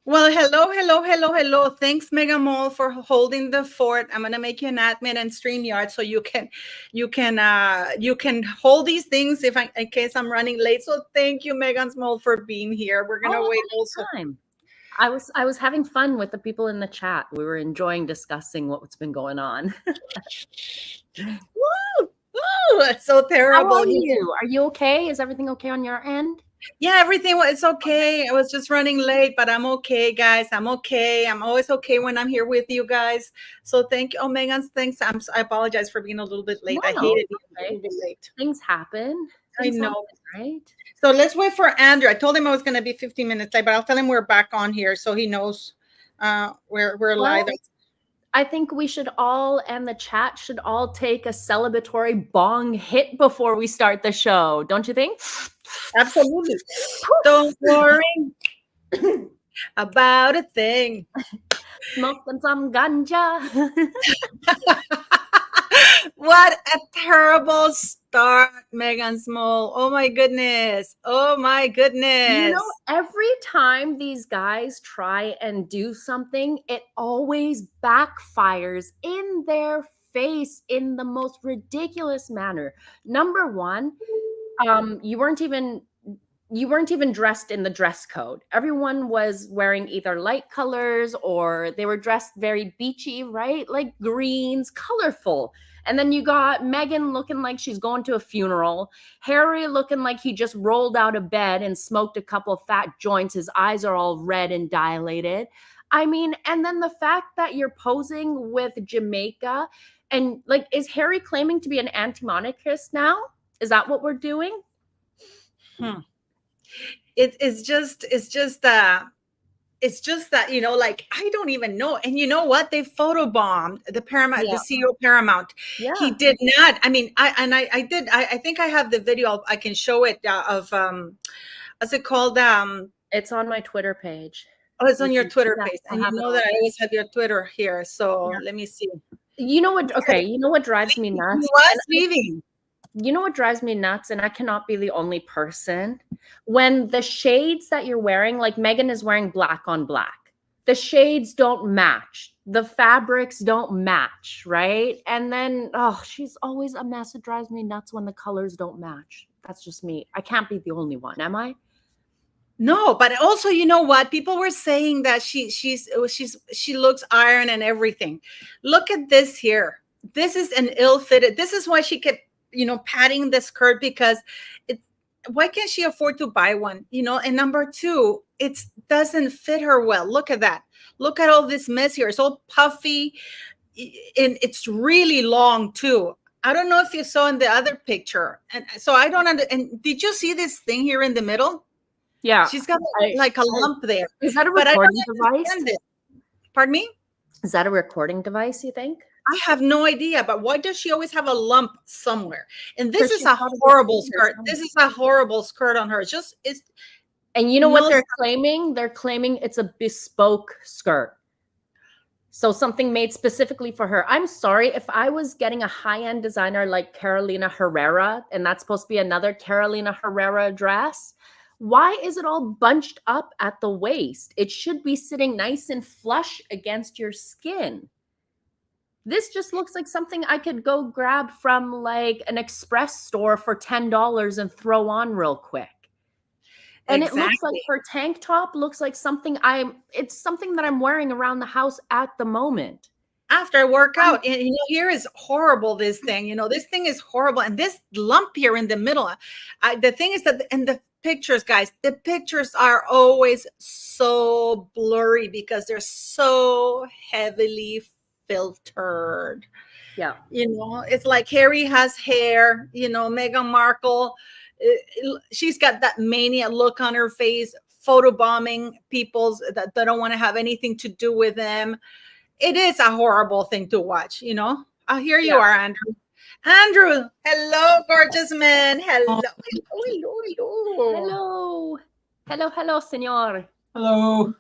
Well, hello. Thanks, Mega Mall, for holding the fort. I'm gonna make you an admin and StreamYard so you can hold these things if in case I'm running late. So thank you, Megan Small, for being here. We're gonna Oh, wait also. time. I was having fun with the people in the chat. We were enjoying discussing what's been going on. Woo! Woo! It's so How terrible are here. you? Are you okay? Is everything okay on your end? Yeah, everything was okay. I was just running late, but I'm okay, guys. I'm okay. I'm always okay when I'm here with you guys. So thank you. Oh, Megan, thanks. I apologize for being a little bit late. I No, hated it's being a okay. little bit late. Things happen. I Things happen, know. right? So let's wait for Andrew. I told him I was going to be 15 minutes late, but I'll tell him we're back on here so he knows we're live. Well, I think we should all, and the chat should all take a celebratory bong hit before we start the show. Don't you think? Absolutely. Don't worry about a thing. Smoking some ganja. What a terrible start, Megan Small. Oh my goodness. Oh my goodness. Every time these guys try and do something, it always backfires in their face in the most ridiculous manner. Number one, you weren't even dressed in the dress code. Everyone was wearing either light colors or they were dressed very beachy, right? Like greens, colorful. And then you got Megan looking like she's going to a funeral, Harry looking like he just rolled out of bed and smoked a couple of fat joints. His eyes are all red and dilated. I mean, and then the fact that you're posing with Jamaica, and like, is Harry claiming to be an anti-monarchist now? Is that what we're doing? It's just that, like, I don't even know. And you know what? They photobombed the Paramount, the CEO Paramount. Yeah. He did not. I mean, I think I have the video. I can show it of what's it called? It's on my Twitter page. Oh, it's on your Twitter Yeah, page. And you know that I always have your Twitter here. So let me see. You know what? Okay. You know what drives me nuts? He was leaving. You know what drives me nuts, and I cannot be the only person, when the shades that you're wearing, like Megan is wearing black on black, the shades don't match, the fabrics don't match, right? And then she's always a mess. It drives me nuts when the colors don't match. That's just me. I can't be the only one, am I? No, but also, you know what? People were saying that she looks iron and everything. Look at this here. This is an ill-fitted. This is why she kept padding the skirt, because why can't she afford to buy one? And number two, it doesn't fit her well. Look at that. Look at all this mess here. It's all puffy and it's really long too. I don't know if you saw in the other picture. And so I don't and did you see this thing here in the middle? Yeah. She's got like a lump there. Is that a recording device? Pardon me? Is that a recording device, you think? I have no idea, but why does she always have a lump somewhere? And this is a horrible skirt. This is a horrible skirt on her. It's and you know what they're claiming? They're claiming it's a bespoke skirt. So something made specifically for her. I'm sorry, if I was getting a high-end designer like Carolina Herrera, and that's supposed to be another Carolina Herrera dress, why is it all bunched up at the waist? It should be sitting nice and flush against your skin. This just looks like something I could go grab from like an express store for $10 and throw on real quick. And It looks like her tank top looks like something it's something that I'm wearing around the house at the moment. After I work out. And here is horrible, this thing. This thing is horrible. And this lump here in the middle. The thing is that in the pictures, guys, the pictures are always so blurry because they're so heavily filtered. Yeah. It's like Harry has hair, Meghan Markle, she's got that mania look on her face, photobombing people that don't want to have anything to do with them. It is a horrible thing to watch, Here you are, Andrew. Andrew, hello, gorgeous man. Hello. Hello, senor. Hello.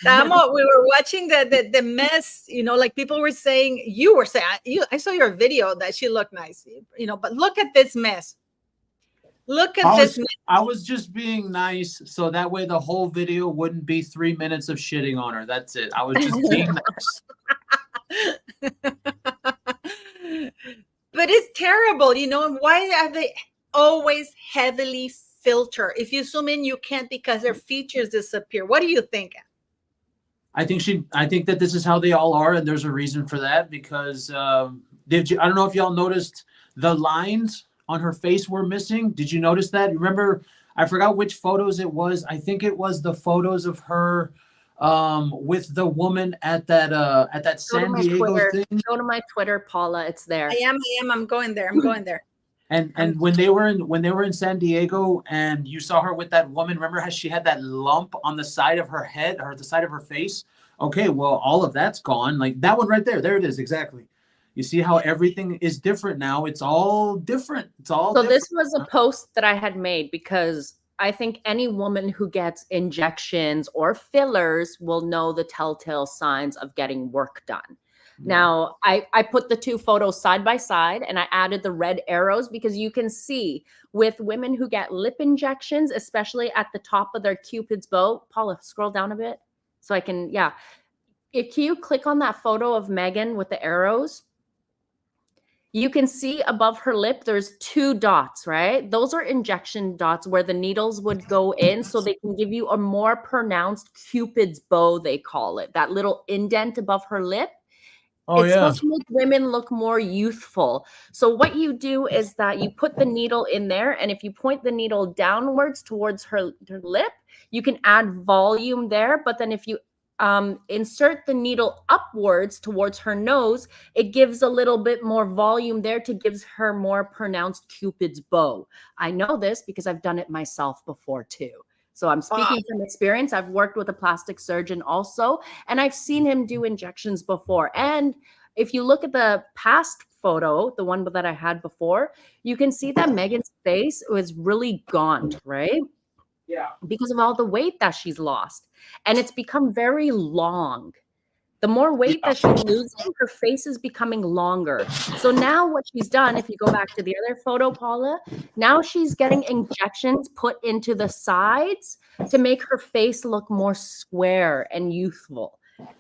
We were watching the mess, like people were saying, I saw your video that she looked nice, but look at this mess. Look at this. I was just being nice, so that way the whole video wouldn't be 3 minutes of shitting on her. That's it. I was just being nice. But it's terrible, you know. And why are they always heavily filter? If you zoom in, you can't because their features disappear. What do you think? I think that this is how they all are, and there's a reason for that. Because I don't know if y'all noticed the lines on her face were missing. Did you notice that? Remember, I forgot which photos it was. I think it was the photos of her with the woman at that San Diego thing. Go to my Twitter, Paula. It's there. I am. I'm going there. I'm going there. And when they were in San Diego, and you saw her with that woman, remember how she had that lump on the side of her head or the side of her face? Okay, well, all of that's gone. Like that one right there. There it is, exactly. You see how everything is different now. It's all different. It's all so different. This was a post that I had made because I think any woman who gets injections or fillers will know the telltale signs of getting work done. Now, I put the two photos side by side and I added the red arrows because you can see with women who get lip injections, especially at the top of their Cupid's bow. Paula, scroll down a bit so I can, yeah. If you click on that photo of Megan with the arrows, you can see above her lip, there's 2 dots, right? Those are injection dots where the needles would go in so they can give you a more pronounced Cupid's bow, they call it. That little indent above her lip. It's supposed to make women look more youthful. So what you do is that you put the needle in there, and if you point the needle downwards towards her lip, you can add volume there. But then if you insert the needle upwards towards her nose, it gives a little bit more volume there to give her more pronounced Cupid's bow. I know this because I've done it myself before too. So I'm speaking from experience. I've worked with a plastic surgeon also, and I've seen him do injections before. And if you look at the past photo, the one that I had before, you can see that Megan's face was really gaunt, right? Yeah. Because of all the weight that she's lost. And it's become very long. The more weight that she's losing, her face is becoming longer. So now what she's done, if you go back to the other photo, Paula, now she's getting injections put into the sides to make her face look more square and youthful.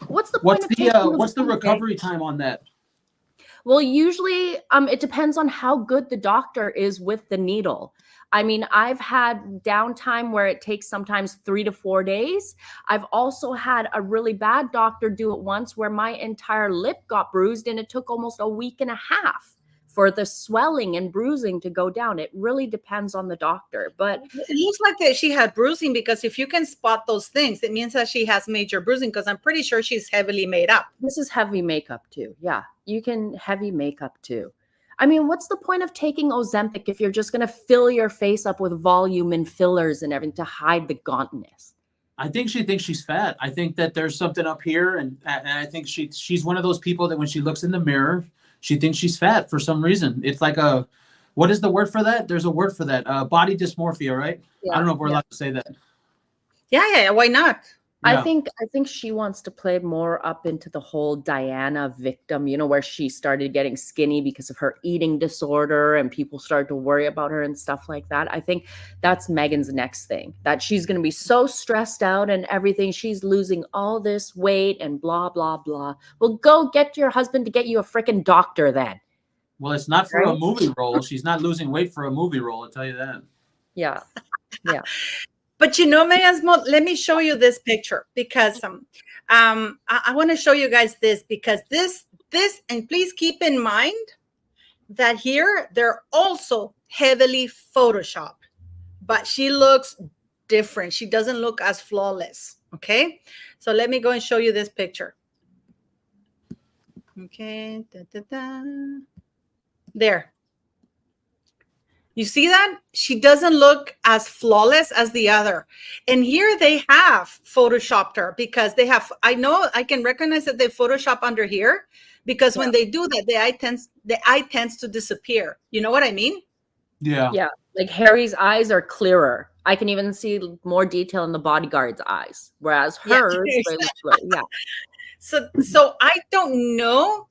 What's the recovery time on that? Well, usually it depends on how good the doctor is with the needle. I mean, I've had downtime where it takes sometimes 3 to 4 days. I've also had a really bad doctor do it once where my entire lip got bruised and it took almost a week and a half for the swelling and bruising to go down. It really depends on the doctor. But it looks like that she had bruising, because if you can spot those things, it means that she has major bruising, because I'm pretty sure she's heavily made up. This is heavy makeup too. Yeah, you can heavy makeup too. I mean, what's the point of taking Ozempic if you're just going to fill your face up with volume and fillers and everything to hide the gauntness? I think she thinks she's fat. I think that there's something up here, and I think she's one of those people that when she looks in the mirror, she thinks she's fat for some reason. It's like what is the word for that? There's a word for that. Body dysmorphia, right? Yeah, I don't know if we're allowed to say that. Yeah. Why not? Yeah. I think she wants to play more up into the whole Diana victim, where she started getting skinny because of her eating disorder and people started to worry about her and stuff like that. I think that's Megan's next thing, that she's going to be so stressed out and everything. She's losing all this weight and blah, blah, blah. Well, go get your husband to get you a freaking doctor then. Well, it's not for a movie role. She's not losing weight for a movie role, I'll tell you that. Yeah. But Megan's let me show you this picture, because I want to show you guys this, because this, and please keep in mind that here they're also heavily photoshopped, but she looks different. She doesn't look as flawless. Okay, so let me go and show you this picture. Okay, there. You see that? She doesn't look as flawless as the other. And here they have photoshopped her, because they have, I know I can recognize that they Photoshop under here, because when they do that, the eye tends to disappear. You know what I mean? Yeah. Yeah. Like Harry's eyes are clearer. I can even see more detail in the bodyguard's eyes, whereas hers, yeah. So I don't know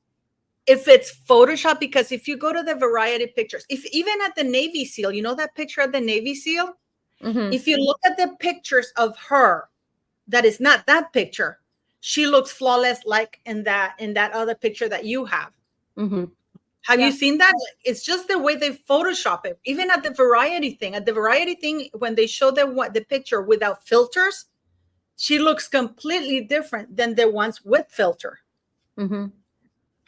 if it's Photoshop, because if you go to the variety pictures, if even at the Navy SEAL, you know that picture of the Navy SEAL? Mhm. If you look at the pictures of her, that is not that picture. She looks flawless, like in that other picture that you have. Mhm. Have Yeah. you seen that? It's just the way they Photoshop it. Even at the variety thing, when they show the picture without filters, she looks completely different than the ones with filter. Mhm.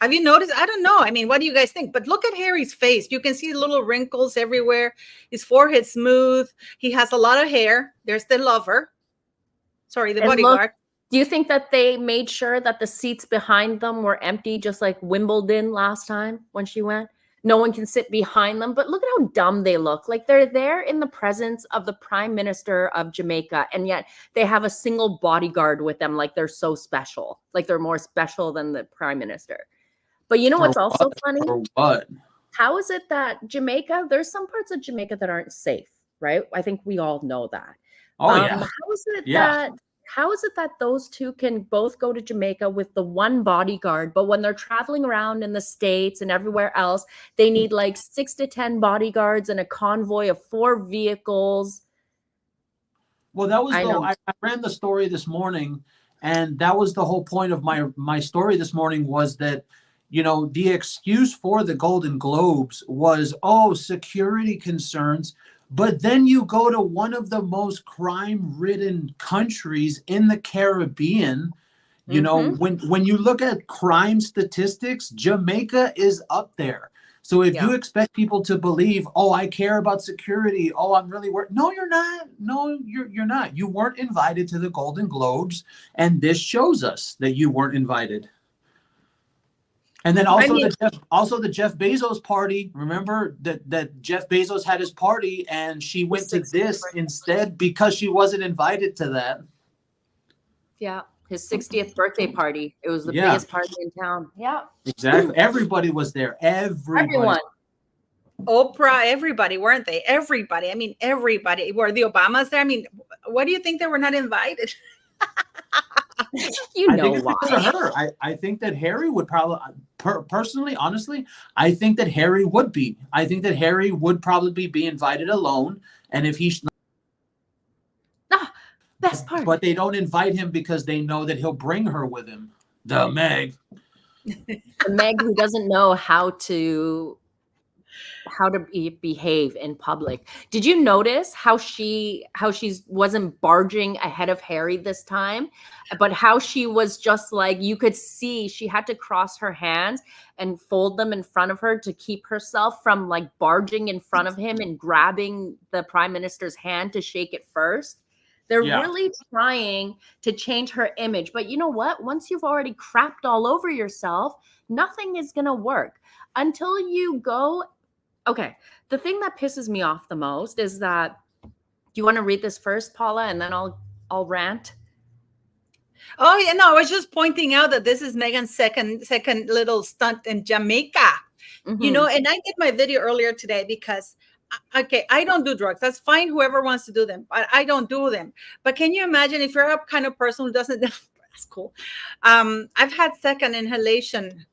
Have you noticed? I don't know. I mean, what do you guys think? But look at Harry's face. You can see little wrinkles everywhere. His forehead smooth. He has a lot of hair. There's the lover. Sorry, the And look, bodyguard. do you think that they made sure that the seats behind them were empty, just like Wimbledon last time when she went? No one can sit behind them. But look at how dumb they look. Like they're there in the presence of the Prime Minister of Jamaica, and yet they have a single bodyguard with them, like they're so special. Like they're more special than the Prime Minister. But you know what's also funny? Or what? How is it that Jamaica, there's some parts of Jamaica that aren't safe, right? I think we all know that. Oh yeah. How is it that those two can both go to Jamaica with the one bodyguard, but when they're traveling around in the States and everywhere else, they need like 6 to 10 bodyguards and a convoy of 4 vehicles? Well, that was I I ran the story this morning, and that was the whole point of my story this morning, was that, you know, the excuse for the Golden Globes was, oh, security concerns. But then you go to one of the most crime-ridden countries in the Caribbean. You know, when you look at crime statistics, Jamaica is up there. So if you expect people to believe, oh, I care about security, oh, I'm really worried. No, you're not. No, you're not. You weren't invited to the Golden Globes, and this shows us that you weren't invited. And then also the Jeff Bezos party. Remember that Jeff Bezos had his party, and she went to this instead because she wasn't invited to that. Yeah, his 60th birthday party. It was the biggest party in town. Yeah, exactly. Everybody was there. Everyone. Oprah, everybody, weren't they? Everybody. I mean, everybody. Were the Obamas there? I mean, what do you think they were not invited? You know I think why? because of her. I think that Harry would probably, personally, honestly, I think that Harry would be. I think that Harry would probably be invited alone. And if he's best part. But they don't invite him because they know that he'll bring her with him. The Meg. The Meg who doesn't know how to behave in public. Did you notice how she wasn't barging ahead of Harry this time, but how she was just like, you could see she had to cross her hands and fold them in front of her to keep herself from like barging in front of him and grabbing the Prime Minister's hand to shake it first. They're really trying to change her image. But you know what? Once you've already crapped all over yourself, nothing is going to work until you go. Okay, the thing that pisses me off the most is that, do you want to read this first, Paula, and then I'll rant? Oh yeah, no, I was just pointing out that this is Megan's second little stunt in Jamaica. You know, and I did my video earlier today because, okay, I don't do drugs. That's fine, whoever wants to do them, but I don't do them. But can you imagine if you're a kind of person who doesn't? That's cool. I've had second inhalation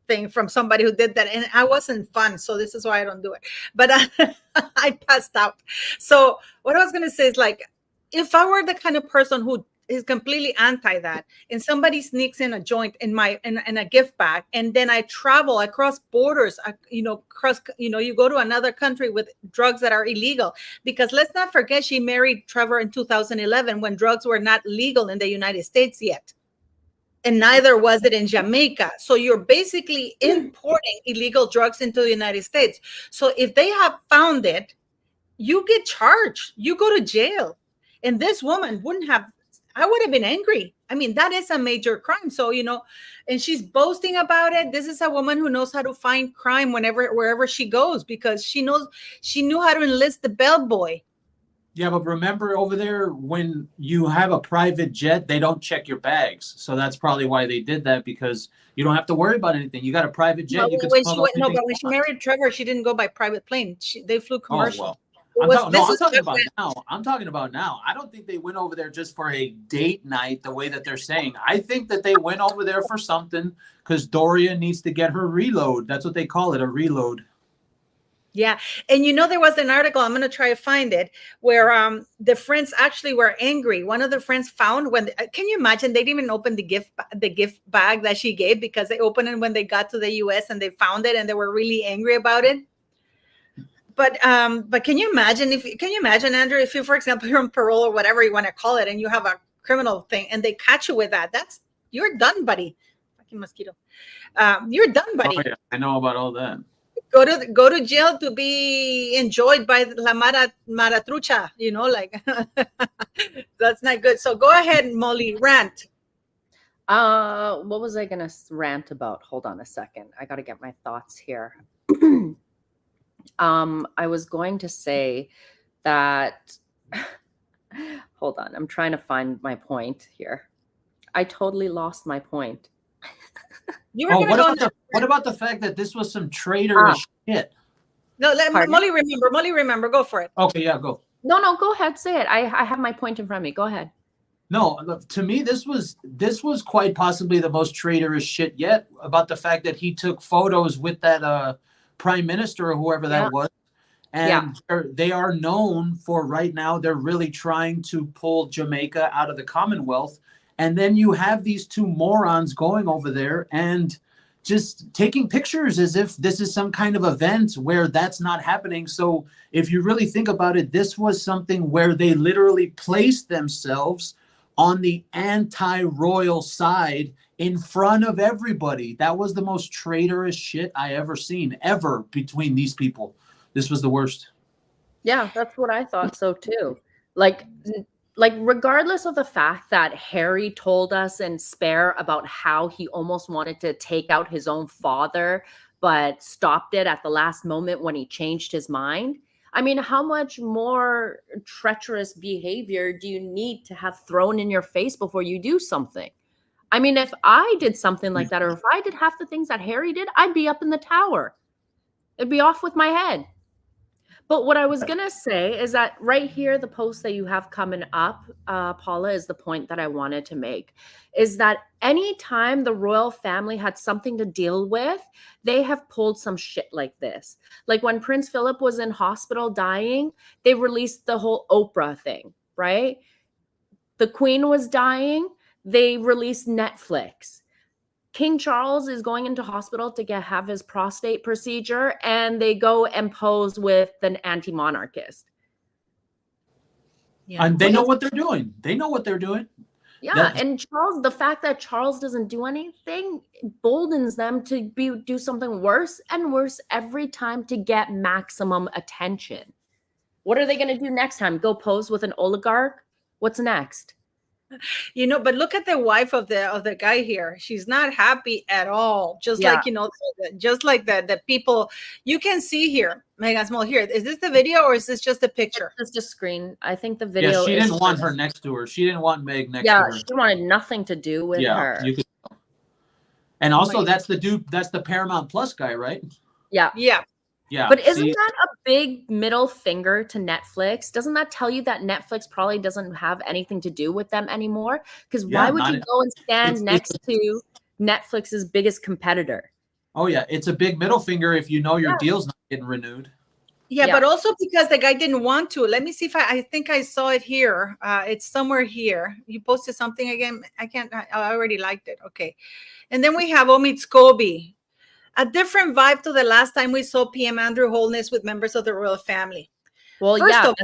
thing from somebody who did that, and I wasn't fun, so this is why I don't do it. But I passed out. So what I was going to say is, like, if I were the kind of person who is completely anti that, and somebody sneaks in a joint in a gift bag, and then I travel across borders, you go to another country with drugs that are illegal, because let's not forget she married Trevor in 2011 when drugs were not legal in the United States yet. And neither was it in Jamaica. So you're basically importing illegal drugs into the United States. So if they have found it, you get charged. You go to jail. And this woman wouldn't have, I would have been angry. I mean, that is a major crime. So, and she's boasting about it. This is a woman who knows how to find crime wherever she goes, because she knew how to enlist the bellboy. Yeah, but remember over there, when you have a private jet, they don't check your bags. So that's probably why they did that, because you don't have to worry about anything. You got a private jet. But when she married Trevor, she didn't go by private plane. They flew commercial. Oh, well. It I'm was, talking. No, this I'm is talking about now. I'm talking about now. I don't think they went over there just for a date night, the way that they're saying. I think that they went over there for something because Doria needs to get her reload. That's what they call it, a reload. Yeah. And there was an article, I'm going to try to find it, where the friends actually were angry. One of the friends found can you imagine, they didn't even open the gift bag that she gave, because they opened it when they got to the US and they found it and they were really angry about it. But can you imagine, Andrew, if you, for example, you're on parole or whatever you want to call it, and you have a criminal thing and they catch you with that, you're done, buddy. Fucking mosquito. You're done, buddy. Oh, yeah. I know about all that. Go to jail to be enjoyed by la maratrucha, like that's not good. So go ahead, Molly, rant. What was I gonna rant about? Hold on a second. I gotta get my thoughts here. I was going to say that hold on, I'm trying to find my point here. I totally lost my point. What about the fact that this was some traitorous shit? No, let Molly remember. Go for it. Okay, yeah, go. No, go ahead, say it. I have my point in front of me. Go ahead. No, to me, this was quite possibly the most traitorous shit yet, about the fact that he took photos with that prime minister or whoever that was. And they are known for right now, they're really trying to pull Jamaica out of the Commonwealth. And then you have these two morons going over there and just taking pictures as if this is some kind of event where that's not happening. So if you really think about it, this was something where they literally placed themselves on the anti-royal side in front of everybody. That was the most traitorous shit I ever seen, ever, between these people. This was the worst. Yeah, that's what I thought so too. Like regardless of the fact that Harry told us in Spare about how he almost wanted to take out his own father, but stopped it at the last moment when he changed his mind. I mean, how much more treacherous behavior do you need to have thrown in your face before you do something? I mean, if I did something like that, or if I did half the things that Harry did, I'd be up in the tower. It'd be off with my head. But what I was going to say is that right here, the post that you have coming up, Paula, is the point that I wanted to make, is that anytime the royal family had something to deal with, they have pulled some shit like this. Like when Prince Philip was in hospital dying, they released the whole Oprah thing, right? The Queen was dying, they released Netflix. King Charles is going into hospital to have his prostate procedure, and they go and pose with an anti-monarchist. Yeah. And they know what they're doing. Yeah, and Charles, the fact that Charles doesn't do anything emboldens them to do something worse and worse every time to get maximum attention. What are they going to do next time? Go pose with an oligarch? What's next? But look at the wife of the guy here. She's not happy at all. Just like the people you can see here. Megan Small here. Is this the video or is this just a picture? It's just a screen. I think the video. Yeah, she didn't want her next to her. She didn't want Meg next to her. Yeah, she wanted nothing to do with her. You could. And also, that's the dude. That's the Paramount Plus guy, right? Yeah. Yeah. But isn't that a big middle finger to Netflix? Doesn't that tell you that Netflix probably doesn't have anything to do with them anymore? Because why would you go and stand next to Netflix's biggest competitor? Oh, yeah. It's a big middle finger if you know your deal's not getting renewed. Yeah, but also because the guy didn't want to. Let me see if I think I saw it here. It's somewhere here. You posted something again. I already liked it. Okay. And then we have Omid Scobie. A different vibe to the last time we saw PM Andrew Holness with members of the royal family. Well, because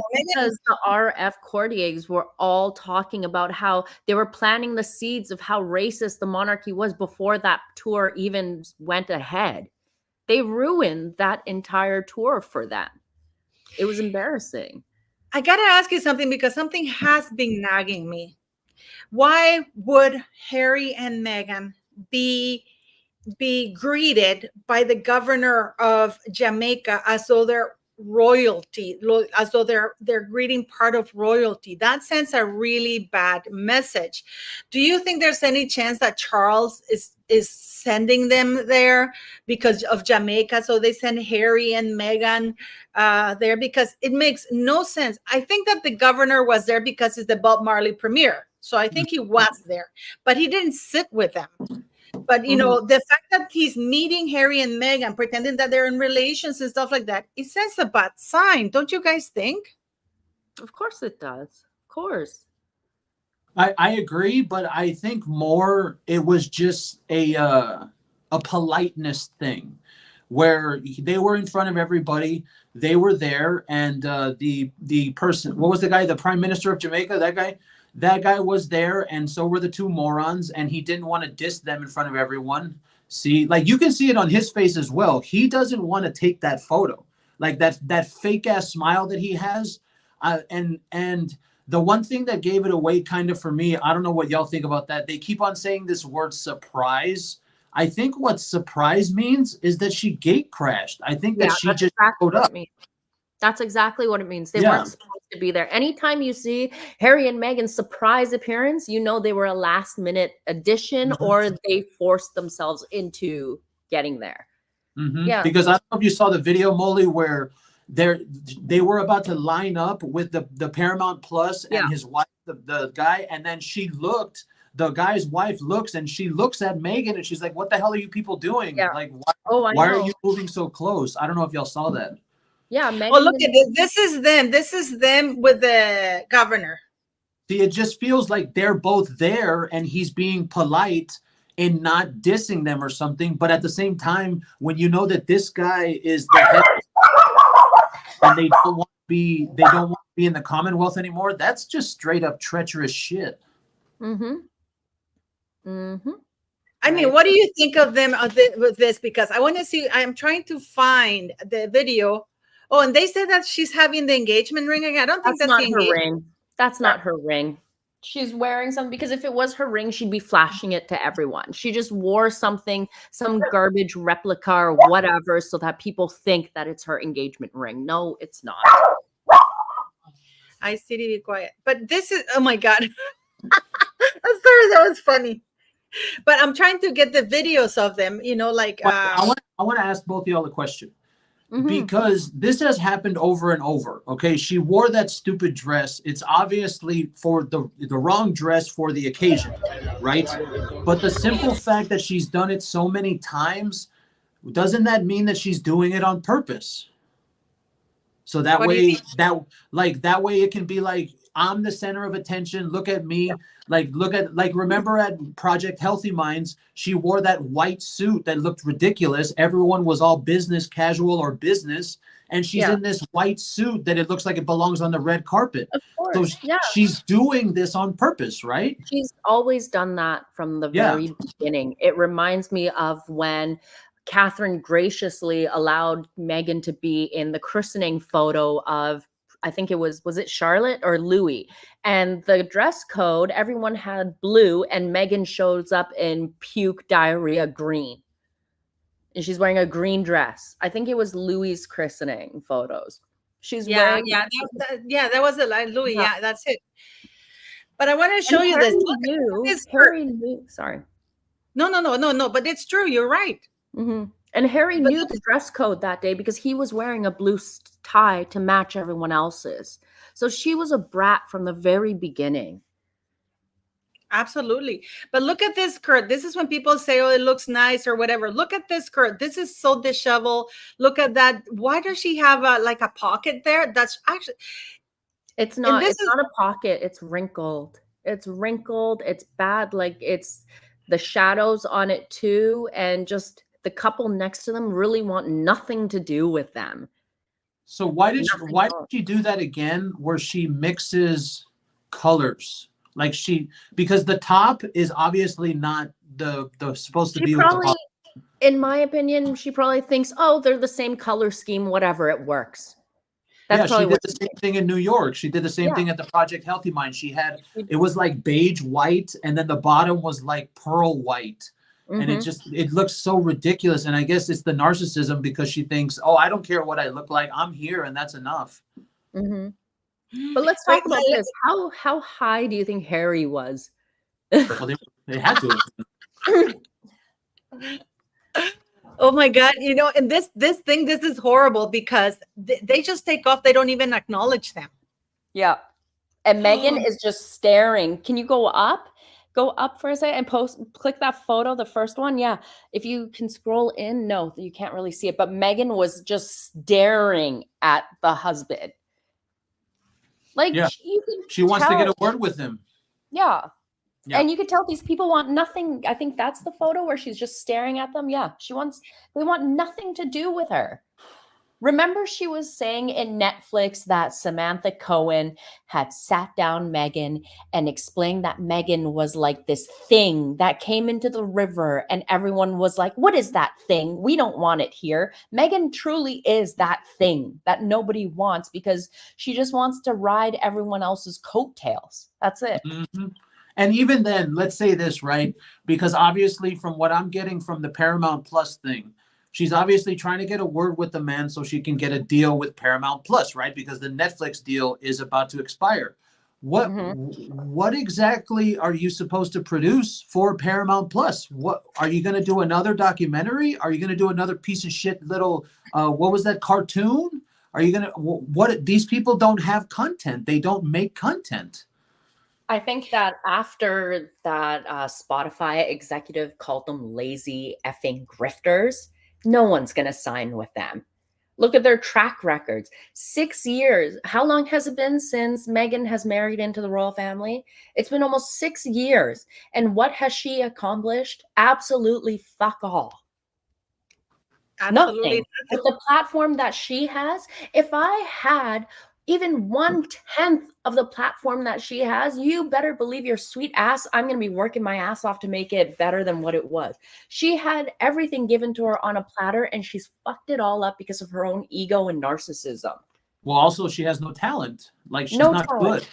the RF courtiers were all talking about how they were planting the seeds of how racist the monarchy was before that tour even went ahead. They ruined that entire tour for them. It was embarrassing. I got to ask you something because something has been nagging me. Why would Harry and Meghan be greeted by the governor of Jamaica as though they're royalty, as though they're greeting part of royalty. That sends a really bad message. Do you think there's any chance that Charles is sending them there because of Jamaica? So they send Harry and Meghan there because it makes no sense. I think that the governor was there because it's the Bob Marley premiere. So I think he was there, but he didn't sit with them. But, you know, the fact that he's meeting Harry and Meghan, pretending that they're in relations and stuff like that, it sends a bad sign. Don't you guys think? Of course it does. Of course. I agree, but I think more it was just a politeness thing where they were in front of everybody. They were there, and the person, what was the guy, the Prime Minister of Jamaica, that guy was there, and so were the two morons, and he didn't want to diss them in front of everyone. See, like you can see it on his face as well. He doesn't want to take that photo, like that fake ass smile that he has, and the one thing that gave it away kind of for me, I don't know what y'all think about that. They keep on saying this word surprise. I think what surprise means is that she gate crashed. I think that she just showed up. That's exactly what it means. They weren't supposed to be there. Anytime you see Harry and Meghan's surprise appearance, you know they were a last minute addition or they forced themselves into getting there. Yeah. Because I don't know if you saw the video, Molly, where they were about to line up with the Paramount Plus and his wife, the guy, and then the guy's wife looks and she looks at Meghan and she's like, what the hell are you people doing? Yeah. Like, why are you moving so close? I don't know if y'all saw that. Yeah, Meghan. Oh, look at this. This is them. This is them with the governor. See, it just feels like they're both there and he's being polite and not dissing them or something. But at the same time, when you know that this guy is the head and they don't want to be in the Commonwealth anymore, that's just straight up treacherous shit. I mean, what do you think of them with this? Because I want to see, I'm trying to find the video. Oh, and they said that she's having the engagement ring again. I don't think that's not the her ring. That's not her ring. She's wearing something because if it was her ring, she'd be flashing it to everyone. She just wore something, some garbage replica or whatever, so that people think that it's her engagement ring. No, it's not. I see to be quiet. But this is, oh my God. I'm sorry, that was funny. But I'm trying to get the videos of them, you know, like. I want to ask both of y'all a question. Because this has happened over and over. Okay, she wore that stupid dress. It's obviously for the wrong dress for the occasion, right? But the simple fact that she's done it so many times, doesn't that mean that she's doing it on purpose? So that way it can be like, I'm the center of attention. Look at me. Remember at Project Healthy Minds, she wore that white suit that looked ridiculous. Everyone was all business casual or business. And she's in this white suit that it looks like it belongs on the red carpet. Of course. So she's doing this on purpose, right? She's always done that from the very beginning. It reminds me of when Catherine graciously allowed Meghan to be in the christening photo of, I think it was it Charlotte or Louis? And the dress code, everyone had blue, and Meghan shows up in puke diarrhea green. And she's wearing a green dress. I think it was Louis' christening photos. She's wearing. That was it. Louis. Yeah, that's it. But I want to show you this. Harry knew. Sorry. No. But it's true. You're right. And Harry knew the dress code that day because he was wearing a blue tie to match everyone else's. So she was a brat from the very beginning. Absolutely. But look at this skirt. This is when people say, oh, it looks nice or whatever. Look at this skirt. This is so disheveled. Look at that. Why does she have a pocket there? That's actually. It's not a pocket. It's wrinkled. It's wrinkled. It's bad. Like it's the shadows on it too. And just the couple next to them really want nothing to do with them. So why did she do that again where she mixes colors? Like because the top is obviously not the supposed to be with the in my opinion, she probably thinks, oh, they're the same color scheme, whatever, it works. That's she did the same thing in New York. She did the same thing at the Project Healthy Mind. It was like beige white, and then the bottom was like pearl white. And it looks so ridiculous. And I guess it's the narcissism because she thinks, oh, I don't care what I look like. I'm here and that's enough. But let's talk about this. How high do you think Harry was? Well, they had to. Oh my God. You know, and this is horrible because they just take off. They don't even acknowledge them. Yeah. And Megan is just staring. Can you go up? Go up for a second and click that photo, the first one. Yeah. If you can scroll in, no, you can't really see it. But Megan was just staring at the husband. Like, yeah. She wants to get a word with him. Yeah. And you could tell these people want nothing. I think that's the photo where she's just staring at them. Yeah. They want nothing to do with her. Remember, she was saying in Netflix that Samantha Cohen had sat down Megan and explained that Megan was like this thing that came into the river, and everyone was like, what is that thing? We don't want it here. Megan truly is that thing that nobody wants because she just wants to ride everyone else's coattails. That's it. Mm-hmm. And even then, let's say this, right? Because obviously from what I'm getting from the Paramount Plus thing, she's obviously trying to get a word with the man so she can get a deal with Paramount Plus, right? Because the Netflix deal is about to expire. What exactly are you supposed to produce for Paramount Plus? What are you going to do? Another documentary? Are you going to do another piece of shit little, what was that, cartoon? Are you going to, what, these people don't have content. They don't make content. I think that after that Spotify executive called them lazy effing grifters, no one's going to sign with them. Look at their track records. 6 years. How long has it been since Meghan has married into the royal family? It's been almost 6 years. And what has she accomplished? Absolutely fuck all. Absolutely nothing. With the platform that she has, if I had even 1/10 of the platform that she has, you better believe your sweet ass, I'm going to be working my ass off to make it better than what it was. She had everything given to her on a platter, and she's fucked it all up because of her own ego and narcissism. Well, also she has no talent. Like, she's not good.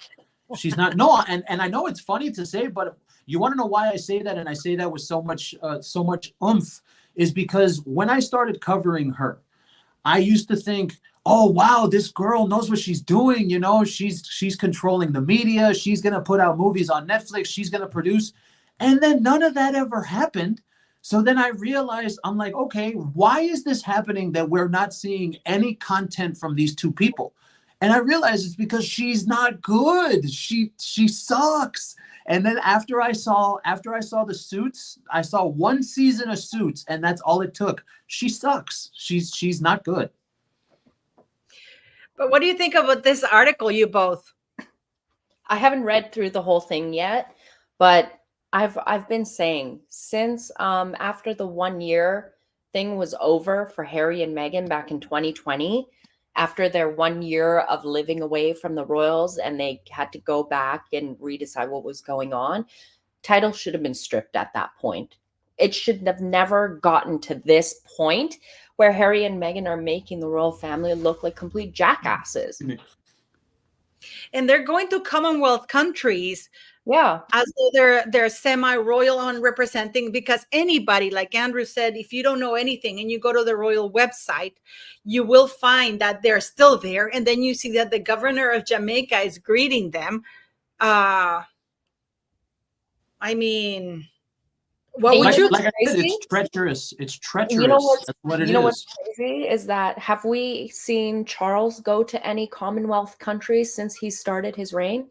She's not. No, and I know it's funny to say, but you want to know why I say that, and I say that with so much oomph, is because when I started covering her, I used to think, oh, wow, this girl knows what she's doing. You know, she's controlling the media. She's going to put out movies on Netflix. She's going to produce. And then none of that ever happened. So then I realized, I'm like, okay, why is this happening that we're not seeing any content from these two people? And I realized it's because she's not good. She sucks. And then after I saw the Suits, I saw one season of Suits, and that's all it took. She sucks. She's not good. But what do you think about this article, you both? I haven't read through the whole thing yet, but I've been saying since after the 1 year thing was over for Harry and Meghan back in 2020, after their 1 year of living away from the royals and they had to go back and redecide what was going on, title should have been stripped at that point. It should have never gotten to this point where Harry and Meghan are making the royal family look like complete jackasses. And they're going to Commonwealth countries, yeah, as though they're semi-royal on representing, because anybody, like Andrew said, if you don't know anything and you go to the royal website, you will find that they're still there. And then you see that the governor of Jamaica is greeting them. I mean, what would you? Like I said, it's treacherous. It's treacherous. You know what's, That's what it is. You know what's crazy is that, have we seen Charles go to any Commonwealth countries since he started his reign?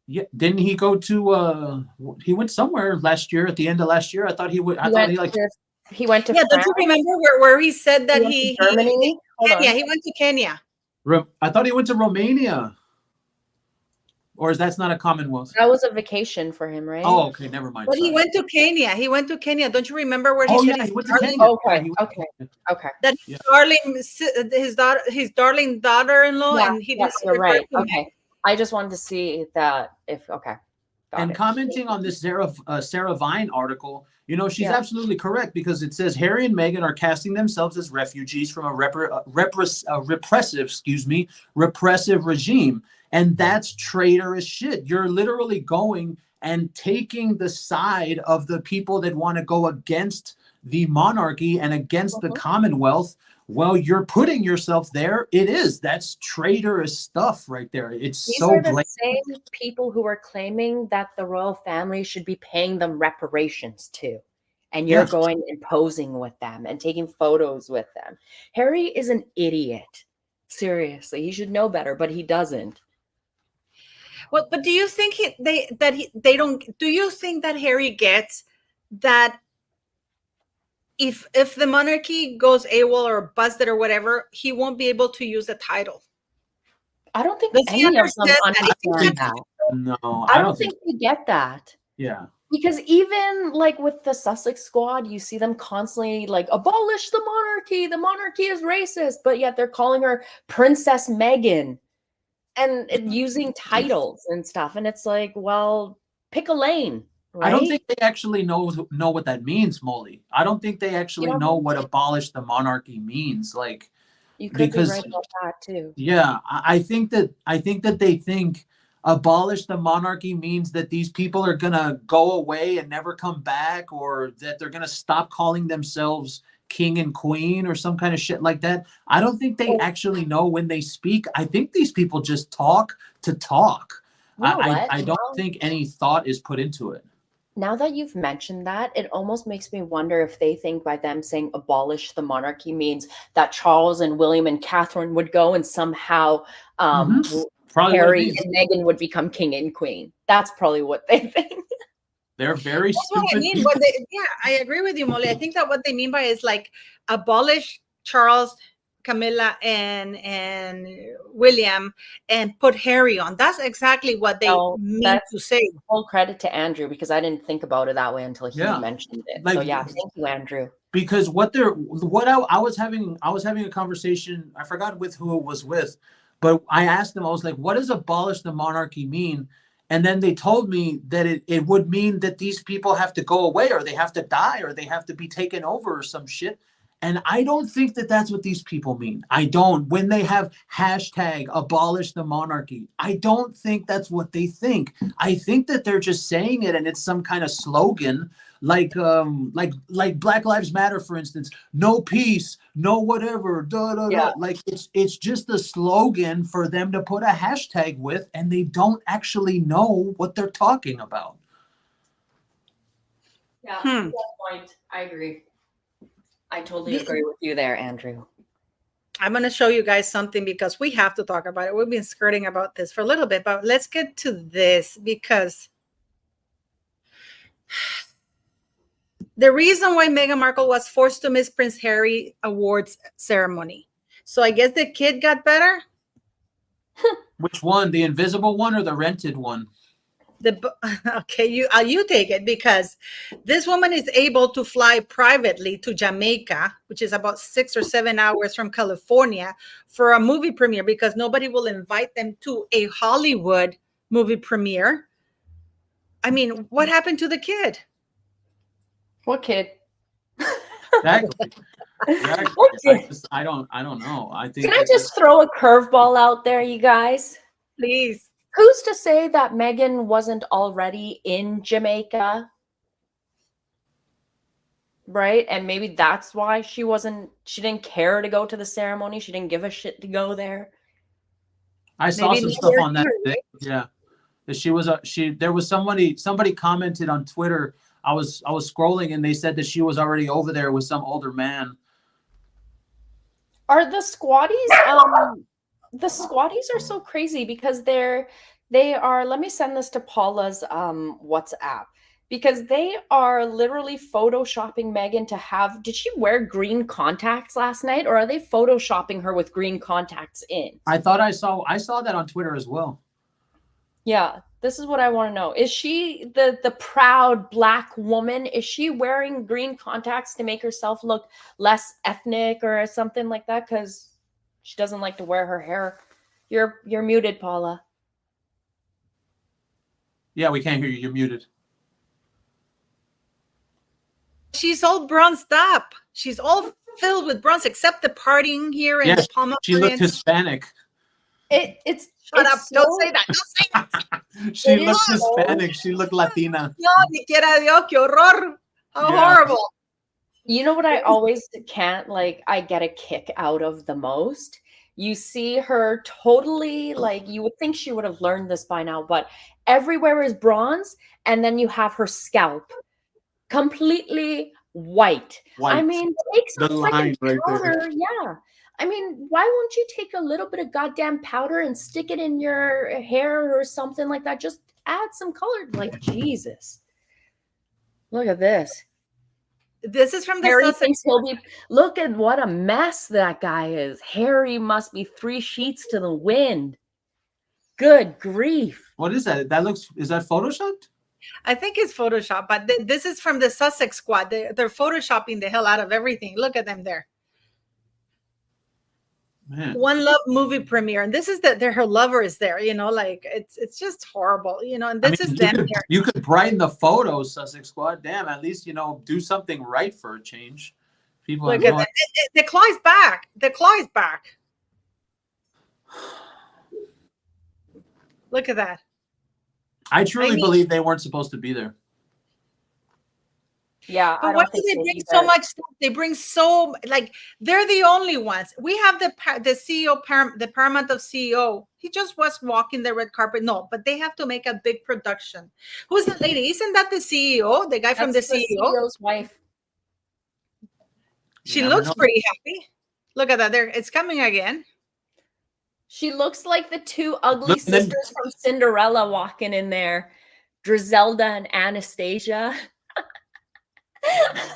Yeah, didn't he go to? He went somewhere last year. At the end of last year, I thought he would. He went to. Yeah, don't you remember where he said that he Germany? Kenya. He went to Kenya. I thought he went to Romania. Or is that's not a Commonwealth? That was a vacation for him, right? Oh, okay, never mind. But he went to Kenya. He went to Kenya. Don't you remember where he said he went to darling, Kenya. Okay. That his darling daughter-in-law, and he didn't. You're right. Okay, I just wanted to see that if commenting on this Sarah Vine article, you know, she's absolutely correct, because it says Harry and Meghan are casting themselves as refugees from a repressive regime. And that's traitorous shit. You're literally going and taking the side of the people that want to go against the monarchy and against the Commonwealth. Well, you're putting yourself there. That's traitorous stuff right there. It's These so are the blatant. same people who are claiming that the royal family should be paying them reparations too. And you're going and posing with them and taking photos with them. Harry is an idiot. Seriously, he should know better, but he doesn't. Well, but do you think they don't? Do you think that Harry gets that if the monarchy goes AWOL or busted or whatever, he won't be able to use the title? I don't think Does he any of them understand understand that. No, I don't think they get that. Yeah. Because even like with the Sussex squad, you see them constantly like abolish the monarchy is racist, but yet they're calling her Princess Meghan and using titles and stuff. And it's like, well, pick a lane, right? I don't think they actually know what that means, Molly. I don't think they actually know what abolish the monarchy means. Like, you could be right about that too. Yeah, I think that they think abolish the monarchy means that these people are gonna go away and never come back, or that they're gonna stop calling themselves king and queen or some kind of shit like that. I don't think they actually know when they speak. I think these people just talk to talk. I don't think any thought is put into it. Now that you've mentioned that, it almost makes me wonder if they think by them saying abolish the monarchy means that Charles and William and Catherine would go and somehow Harry and Meghan would become king and queen. That's probably what they think. They're very stupid. What I mean. I agree with you, Molly. I think that what they mean by is like abolish Charles, Camilla, and William, and put Harry on. That's exactly what they mean to say. Full credit to Andrew, because I didn't think about it that way until he mentioned it. Like, so yeah, thank you, Andrew. Because I was having a conversation. I forgot with who it was with, but I asked them. I was like, "What does abolish the monarchy mean?" And then they told me that it would mean that these people have to go away, or they have to die, or they have to be taken over, or some shit. And I don't think that that's what these people mean. I don't. When they have hashtag abolish the monarchy, I don't think that's what they think. I think that they're just saying it, and it's some kind of slogan, like Black Lives Matter, for instance. No peace, no whatever. Like it's just a slogan for them to put a hashtag with, and they don't actually know what they're talking about. Yeah, at that point, I agree. I totally agree with you there, Andrew. I'm going to show you guys something because we have to talk about it. We've been skirting about this for a little bit, but let's get to this, because the reason why Meghan Markle was forced to miss Prince Harry awards ceremony. So I guess the kid got better. Which one? The invisible one or the rented one? Okay, you take it, because this woman is able to fly privately to Jamaica, which is about 6 or 7 hours from California, for a movie premiere, because nobody will invite them to a Hollywood movie premiere. I mean, what happened to the kid? What kid? Exactly. I don't know. I think. Can I just throw a curveball out there, you guys? Please. Who's to say that Meghan wasn't already in Jamaica? Right? And maybe that's why she didn't care to go to the ceremony. She didn't give a shit to go there. I saw some stuff on that thing. Yeah. There was somebody commented on Twitter. I was scrolling and they said that she was already over there with some older man. Are the squatties the squatties are so crazy because they are, let me send this to Paula's WhatsApp, because they are literally photoshopping Meghan to have, did she wear green contacts last night, or are they photoshopping her with green contacts in? I saw that on Twitter as well. Yeah, this is what I want to know. Is she the proud Black woman? Is she wearing green contacts to make herself look less ethnic or something like that? Because she doesn't like to wear her hair. You're muted, Paula. Yeah, we can't hear you. You're muted. She's all bronzed up. She's all filled with bronze, except the parting here and the pomegranate. She looked Hispanic. Shut up. Don't say that. Don't say that. She It is looked so- Hispanic. She looked Latina. No, ni quiera Dios, qué horror. How Yeah. horrible. You know what I always can't, like, I get a kick out of the most? You see her totally, like, you would think she would have learned this by now, but everywhere is bronze, and then you have her scalp completely white. I White. mean, take some The line freaking right there. powder. Yeah. I mean, why won't you take a little bit of goddamn powder and stick it in your hair or something like that? Just add some color. Like, Jesus. Look at this. This is from the Harry Sussex. thinks he'll be. Look at what a mess that guy is. Harry must be 3 sheets to the wind. Good grief. What is that? Is that photoshopped? I think it's Photoshop, but this is from the Sussex squad. They're photoshopping the hell out of everything. Look at them there. Man. One Love movie premiere, and this is her lover is there. You know, like it's just horrible. You know, and this is them here. You could brighten the photos, Sussex Squad. Damn, at least do something right for a change. People Look at that. The claw is back. The claw is back. Look at that. I truly believe they weren't supposed to be there. Yeah, but why do they bring so much stuff? They bring so, like, they're the only ones. We have the CEO, the paramount of CEO. He just was walking the red carpet. No, but they have to make a big production. Who's the lady? Isn't that the CEO? The guy from the CEO? CEO's wife. She looks pretty happy. Look at that. There, it's coming again. She looks like the 2 ugly sisters from Cinderella walking in there. Drizelda and Anastasia.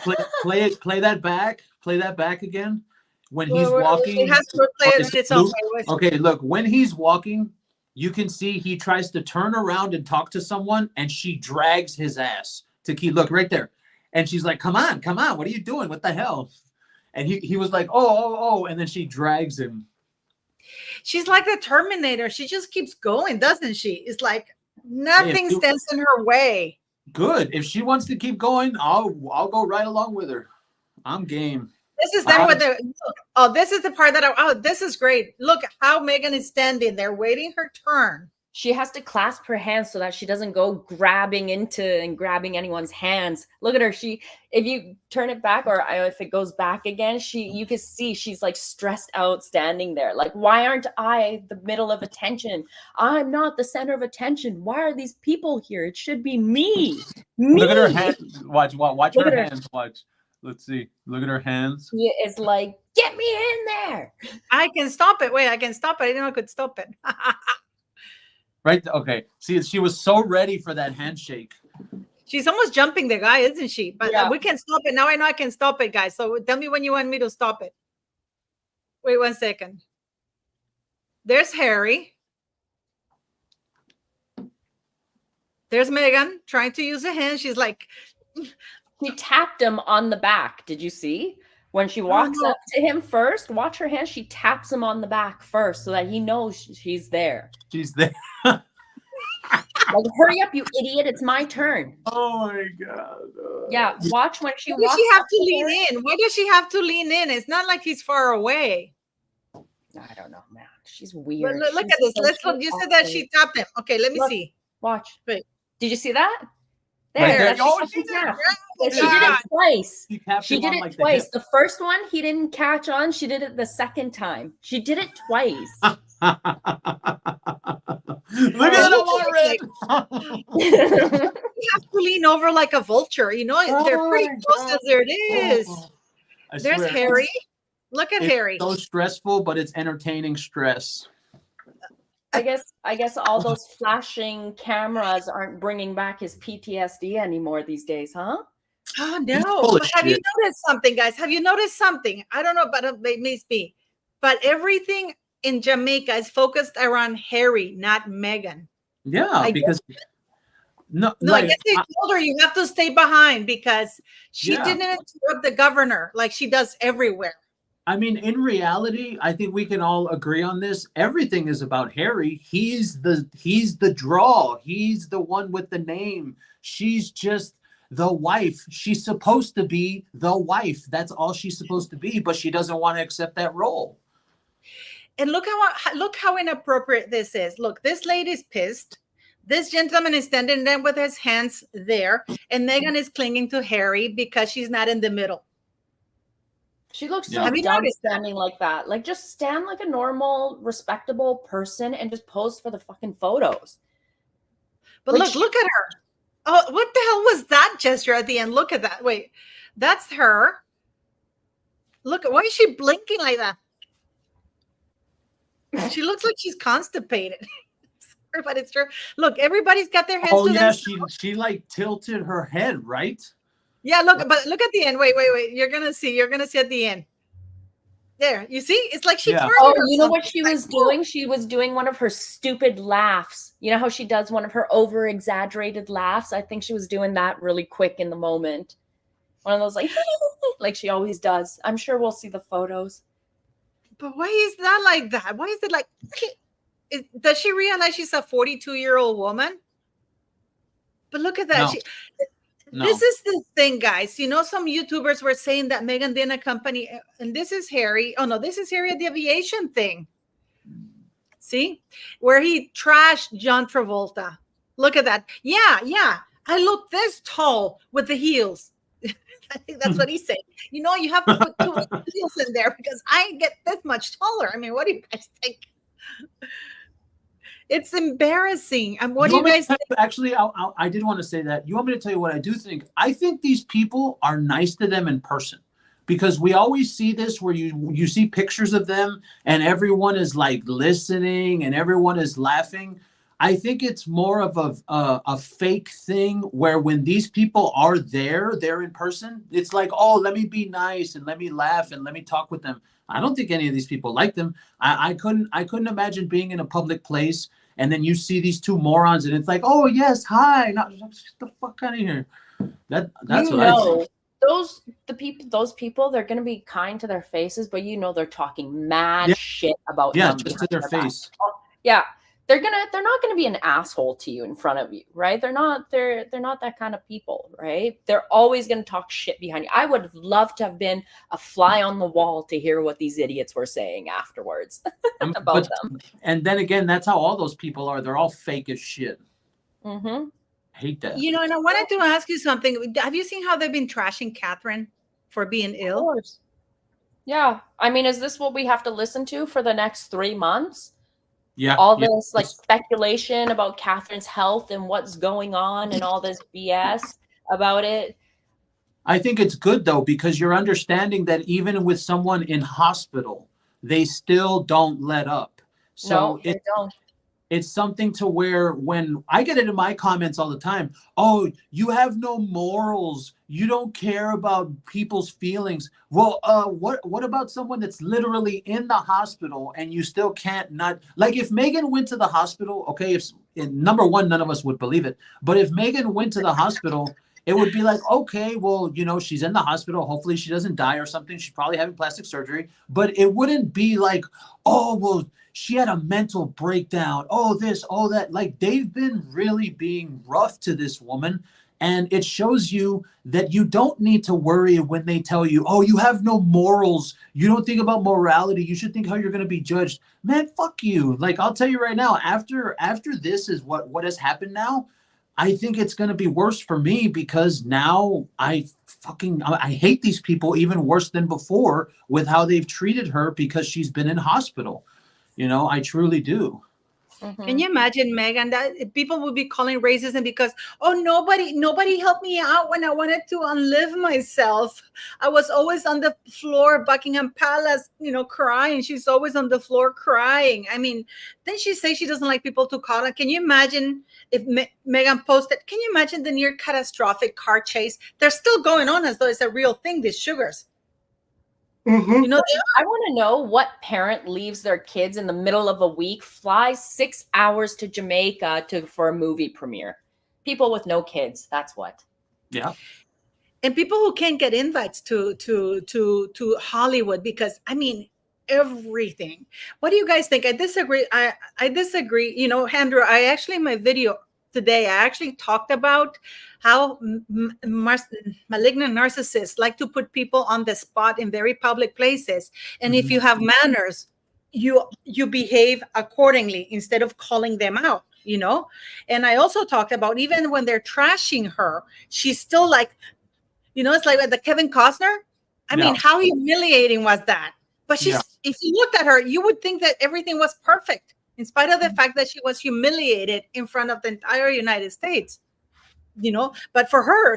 Play that back. Play that back again. When he's walking. It has to play it in its own way. Okay, look. When he's walking, you can see he tries to turn around and talk to someone, and she drags his ass to keep. Look right there, and she's like, "Come on, come on! What are you doing? What the hell?" And he was like, "Oh," and then she drags him. She's like the Terminator. She just keeps going, doesn't she? It's like nothing stands in her way. Good. If she wants to keep going, I'll go right along with her. I'm game. This is them with the. Oh, this is the part that this is great. Look how Megan is standing there, waiting her turn. She has to clasp her hands so that she doesn't go grabbing anyone's hands. Look at her. If you turn it back, or if it goes back again, you can see she's like stressed out standing there. Like, why aren't I the middle of attention? I'm not the center of attention. Why are these people here? It should be me. Look at her hands. Watch her hands. Watch. Let's see. Look at her hands. It's like, get me in there. I can stop it. Wait, I can stop it. I didn't know I could stop it. Right. Okay. See, she was so ready for that handshake. She's almost jumping the guy, isn't she? But we can stop it. Now I know I can stop it, guys. So tell me when you want me to stop it. Wait 1 second. There's Harry. There's Megan trying to use a hand. She's like... She tapped him on the back. Did you see? When she walks up to him first, watch her hand. She taps him on the back first so that he knows she's there. She's there. Like, hurry up, you idiot. It's my turn. Oh, my God. Yeah, watch when she walks. Why does she have to lean in? Why does she have to lean in? It's not like he's far away. I don't know, man. She's weird. Look at this. You said that she tapped him. Okay, let me see. Watch. Wait. Did you see that? There. She did it twice. She did it twice. The first one, he didn't catch on. She did it the second time. She did it twice. Look at that already. You have to lean over like a vulture. You know, they're pretty close as there it is. There's Harry. Look at Harry. It's so stressful, but it's entertaining stress. I guess all those flashing cameras aren't bringing back his PTSD anymore these days, huh? Oh, no. But have you noticed something, guys? Have you noticed something? I don't know, but it may be. But everything in Jamaica is focused around Harry, not Megan. Yeah, because... No, I guess they told her you have to stay behind because she didn't interrupt the governor like she does everywhere. I mean, in reality, I think we can all agree on this. Everything is about Harry. He's the draw. He's the one with the name. She's just the wife. She's supposed to be the wife. That's all she's supposed to be, but she doesn't want to accept that role. And look how inappropriate this is. Look, this lady's pissed This gentleman is standing there with his hands there, and Meghan is clinging to Harry because she's not in the middle. She looks Yeah. so Have you dumb noticed that? standing like that. Like, just stand like a normal, respectable person and just pose for the fucking photos. But Like, look at her. Oh, what the hell was that gesture at the end? Look at that. Wait, that's her. Look, why is she blinking like that? She looks like she's constipated. Sorry, but it's true. Look, everybody's got their hands Oh to yeah, themselves. she like tilted her head, right? Yeah, look, but look at the end. Wait. You're gonna see at the end. There, you see? It's like she Yeah. farted oh, or you know what something. she Like, was doing? She was doing one of her stupid laughs. You know how she does one of her over-exaggerated laughs? I think she was doing that really quick in the moment. One of those like she always does. I'm sure we'll see the photos. but why is that like that? Why is it like? Does she realize she's a 42-year-old woman? But look at that. No. This is the thing, guys. You know, some YouTubers were saying that Meghan didn't accompany, and this is Harry. Oh no, this is Harry at the aviation thing. See, where he trashed John Travolta. Look at that. Yeah. I look this tall with the heels. I think that's what he said. You know, you have to put two heels in there because I get this much taller. I mean, what do you guys think? It's embarrassing. And what do you guys think? Actually, I did want to say that. You want me to tell you what I do think? I think these people are nice to them in person, because we always see this where you see pictures of them and everyone is like listening and everyone is laughing. I think it's more of a fake thing where when these people are they're in person. It's like, oh, let me be nice and let me laugh and let me talk with them. I don't think any of these people like them. I couldn't imagine being in a public place and then you see these two morons and it's like, oh yes, hi. Not get the fuck out of here. That's what I think. Those people, they're gonna be kind to their faces, but you know they're talking mad shit about them. Just to their face. Yeah. They're not gonna be an asshole to you in front of you, right? They're not that kind of people, right? They're always gonna talk shit behind you. I would have loved to have been a fly on the wall to hear what these idiots were saying afterwards about them. And then again, that's how all those people are. They're all fake as shit. Mm-hmm. Hate that. You know, and I wanted to ask you something. Have you seen how they've been trashing Catherine for being ill? Of course. Yeah. I mean, is this what we have to listen to for the next 3 months? Yeah. All this like speculation about Catherine's health and what's going on and all this BS about it. I think it's good though, because you're understanding that even with someone in hospital, they still don't let up. So No, they don't. It's something to where when I get it in my comments all the time, oh, you have no morals. You don't care about people's feelings. Well, what about someone that's literally in the hospital and you still can't not, like if Meghan went to the hospital, okay, if number one, none of us would believe it. But if Meghan went to the hospital, it would be like, okay, well, you know, she's in the hospital. Hopefully she doesn't die or something. She's probably having plastic surgery. But it wouldn't be like, oh, well, she had a mental breakdown. Oh, this, oh, that. Like they've been really being rough to this woman. And it shows you that you don't need to worry when they tell you, oh, you have no morals. You don't think about morality. You should think how you're going to be judged. Man, fuck you. Like, I'll tell you right now, after this is what has happened now, I think it's going to be worse for me because now I hate these people even worse than before with how they've treated her because she's been in hospital. You know, I truly do. Mm-hmm. Can you imagine, Megan, that people would be calling racism because, oh, nobody helped me out when I wanted to unlive myself. I was always on the floor, Buckingham Palace, you know, crying. She's always on the floor crying. I mean, then she says she doesn't like people to call her. Can you imagine if Megan posted, can you imagine the near catastrophic car chase? They're still going on as though it's a real thing, these sugars. Mm-hmm. You know, I want to know what parent leaves their kids in the middle of a week, flies 6 hours to Jamaica for a movie premiere. People with no kids. That's what. Yeah. And people who can't get invites to Hollywood because, I mean, everything. What do you guys think? I disagree. I disagree. You know, Andrew, I actually in my video today, I actually talked about how malignant narcissists like to put people on the spot in very public places. And if you have manners, you behave accordingly instead of calling them out. you know. And I also talked about even when they're trashing her, she's still like, you know, it's like the Kevin Costner. I mean, how humiliating was that? But if you looked at her, you would think that everything was perfect, in spite of the fact that she was humiliated in front of the entire United States, you know. But for her,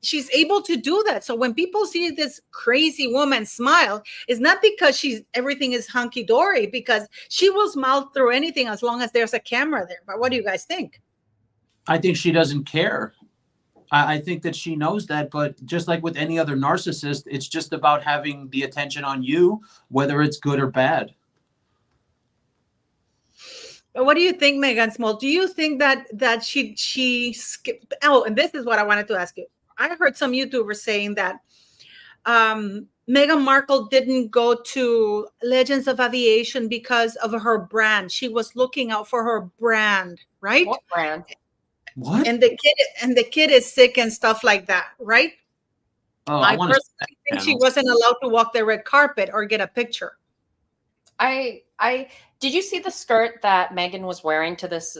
she's able to do that. So when people see this crazy woman smile, it's not because everything is hunky-dory, because she will smile through anything as long as there's a camera there. But what do you guys think? I think she doesn't care. I think that she knows that, but just like with any other narcissist, it's just about having the attention on you, whether it's good or bad. What do you think, Megan Small? Do you think that she skipped? Oh, and this is what I wanted to ask you. I heard some YouTubers saying that Meghan Markle didn't go to Legends of Aviation because of her brand. She was looking out for her brand, right? What brand? What? And the kid is sick and stuff like that, right? Oh, I personally think she wasn't allowed to walk the red carpet or get a picture. Did you see the skirt that Megan was wearing to this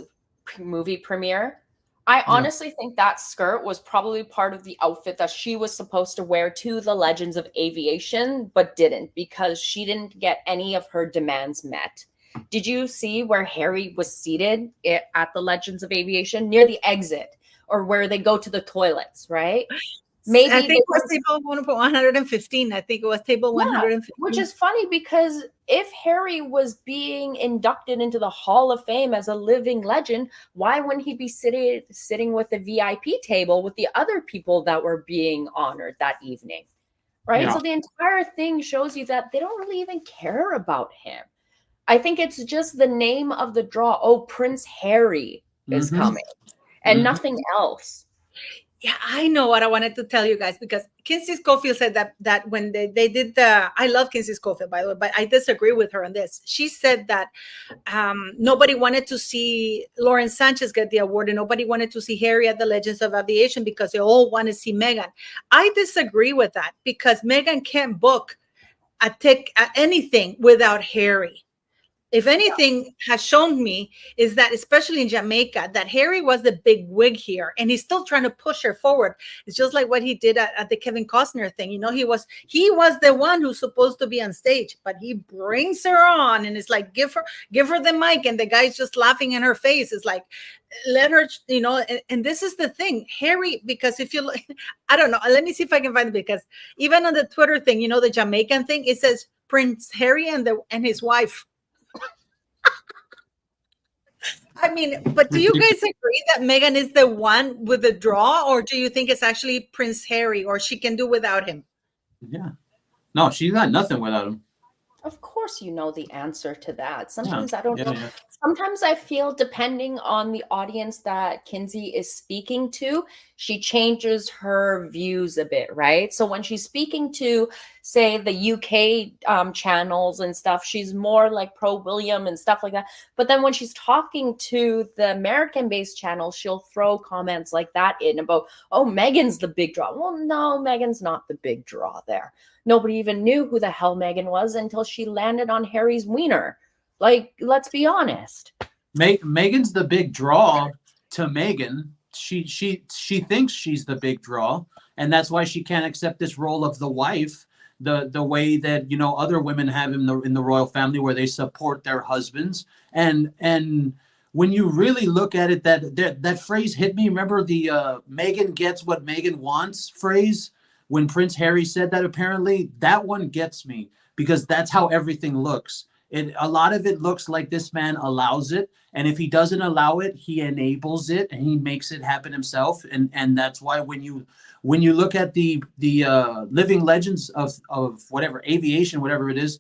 movie premiere? I honestly think that skirt was probably part of the outfit that she was supposed to wear to the Legends of Aviation, but didn't, because she didn't get any of her demands met. Did you see where Harry was seated at the Legends of Aviation near the exit, or where they go to the toilets, right? Maybe I think it was table 115. I think it was table 115. Which is funny, because if Harry was being inducted into the Hall of Fame as a living legend, why wouldn't he be sitting with the VIP table with the other people that were being honored that evening? Right? Yeah. So the entire thing shows you that they don't really even care about him. I think it's just the name of the draw. Oh, Prince Harry is coming, and nothing else. Yeah, I know what I wanted to tell you guys, because Kinsey Schofield said that when they did I love Kinsey Schofield, by the way, but I disagree with her on this. She said that nobody wanted to see Lawrence Sanchez get the award, and nobody wanted to see Harry at the Legends of Aviation because they all want to see Meghan. I disagree with that, because Meghan can't book anything without Harry. If anything has shown me is that, especially in Jamaica, that Harry was the big wig here, and he's still trying to push her forward. It's just like what he did at the Kevin Costner thing. You know, he was the one who's supposed to be on stage, but he brings her on, and it's like, give her the mic, and the guy's just laughing in her face. It's like, let her, you know. And this is the thing, Harry, because if you look, I don't know, let me see if I can find it, because even on the Twitter thing, you know, the Jamaican thing, it says Prince Harry and his wife. I mean, but do you guys agree that Meghan is the one with the draw, or do you think it's actually Prince Harry, or she can do without him? Yeah. No, she's got nothing without him. Of course, you know the answer to that. Sometimes I don't know. Yeah. Sometimes I feel, depending on the audience that Kinsey is speaking to, she changes her views a bit, right? So when she's speaking to, say, the UK channels and stuff, she's more like pro-William and stuff like that. But then when she's talking to the American-based channels, she'll throw comments like that in about, oh, Meghan's the big draw. Well, no, Meghan's not the big draw there. Nobody even knew who the hell Meghan was until she landed on Harry's wiener. Like, let's be honest. Meghan's the big draw to Meghan. She thinks she's the big draw, and that's why she can't accept this role of the wife, the way that, you know, other women have in the royal family, where they support their husbands. And when you really look at it, that phrase hit me. Remember the Meghan gets what Meghan wants phrase? When Prince Harry said that, apparently, that one gets me, because that's how everything looks. A lot of it looks like this man allows it, and if he doesn't allow it, he enables it, and he makes it happen himself. And that's why when you look at the living legends of whatever aviation, whatever it is,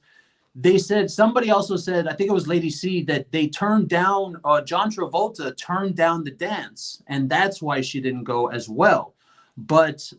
they said, somebody also said, I think it was Lady C, that they turned down, John Travolta turned down the dance, and that's why she didn't go as well. But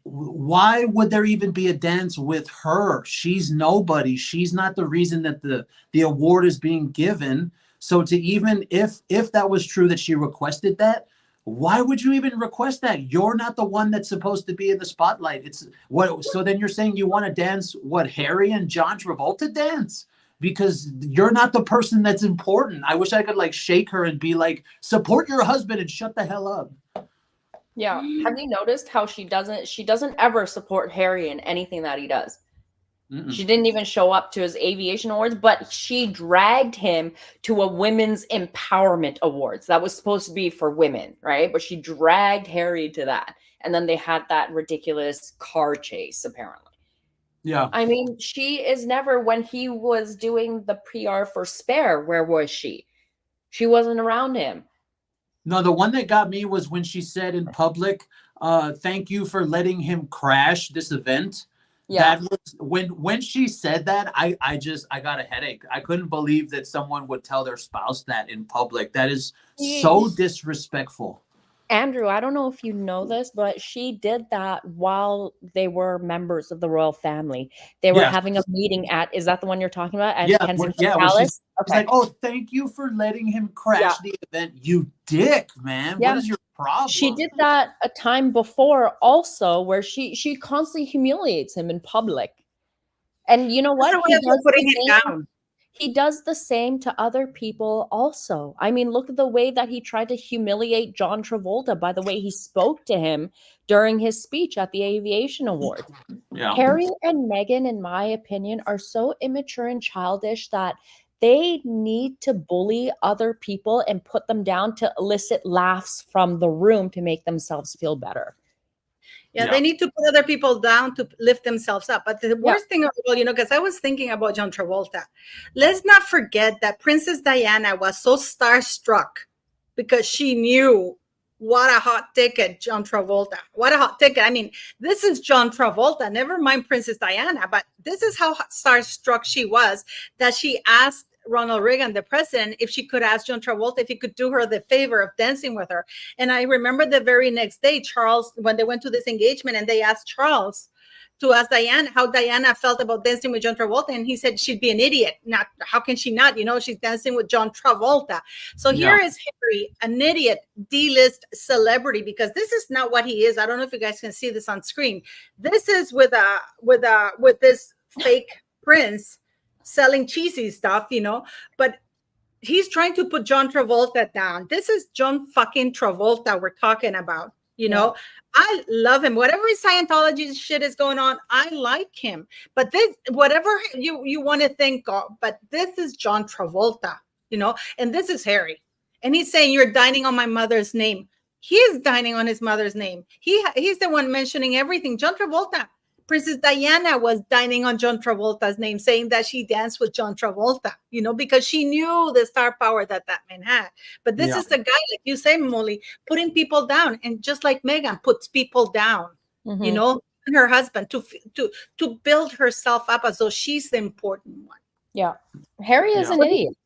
why would there even be a dance with her? She's nobody. She's not the reason that the award is being given. So to even if that was true that she requested that, why would you even request that? You're not the one that's supposed to be in the spotlight. It's what? So then you're saying you want to dance what Harry and John Travolta dance? because you're not the person that's important. I wish I could like shake her and be like, support your husband and shut the hell up. Yeah. Have you noticed how she doesn't ever support Harry in anything that he does? She didn't even show up to his aviation awards, but she dragged him to a women's empowerment awards. That was supposed to be for women, right? But she dragged Harry to that. And then they had that ridiculous car chase, apparently. Yeah. I mean, she is never, when he was doing the PR for Spare, where was she? She wasn't around him. No, the one that got me was when she said in public, thank you for letting him crash this event. Yeah. That was when she said that, I got a headache. I couldn't believe that someone would tell their spouse that in public. That is so disrespectful. Andrew, I don't know if you know this, but she did that while they were members of the royal family. They were having a meeting at, is that the one you're talking about? At Kensington Palace? It's like, oh, thank you for letting him crash the event. You dick, man. What is your problem? She did that a time before also, where she constantly humiliates him in public. And you know what? He does the same to other people also. I mean, look at the way that he tried to humiliate John Travolta by the way he spoke to him during his speech at the Aviation Awards. Yeah. Harry and Meghan, in my opinion, are so immature and childish that they need to bully other people and put them down to elicit laughs from the room to make themselves feel better. Yeah, they need to put other people down to lift themselves up. But the worst thing of all, because I was thinking about John Travolta. Let's not forget that Princess Diana was so starstruck because she knew what a hot ticket John Travolta. What a hot ticket. I mean, this is John Travolta, never mind Princess Diana, but this is how starstruck she was that she asked Ronald Reagan, the president, if she could ask John Travolta if he could do her the favor of dancing with her. And I remember the very next day, Charles, when they went to this engagement and they asked Charles to ask Diana how Diana felt about dancing with John Travolta. And he said she'd be an idiot. Not, how can she not? She's dancing with John Travolta. So here is Harry, an idiot, D-list celebrity, because this is not what he is. I don't know if you guys can see this on screen. This is with this fake prince selling cheesy stuff, but he's trying to put John Travolta down. This is John fucking Travolta we're talking about, I love him. Whatever his Scientology shit is going on, I like him. But this, whatever you want to think of, but this is John Travolta, and this is Harry. And he's saying, you're dining on my mother's name. He is dining on his mother's name. He's the one mentioning everything. John Travolta. Princess Diana was dining on John Travolta's name, saying that she danced with John Travolta, because she knew the star power that man had. But this is the guy, like you say, Molly, putting people down. And just like Meghan puts people down, and her husband to build herself up as though she's the important one. Yeah. Harry is an idiot.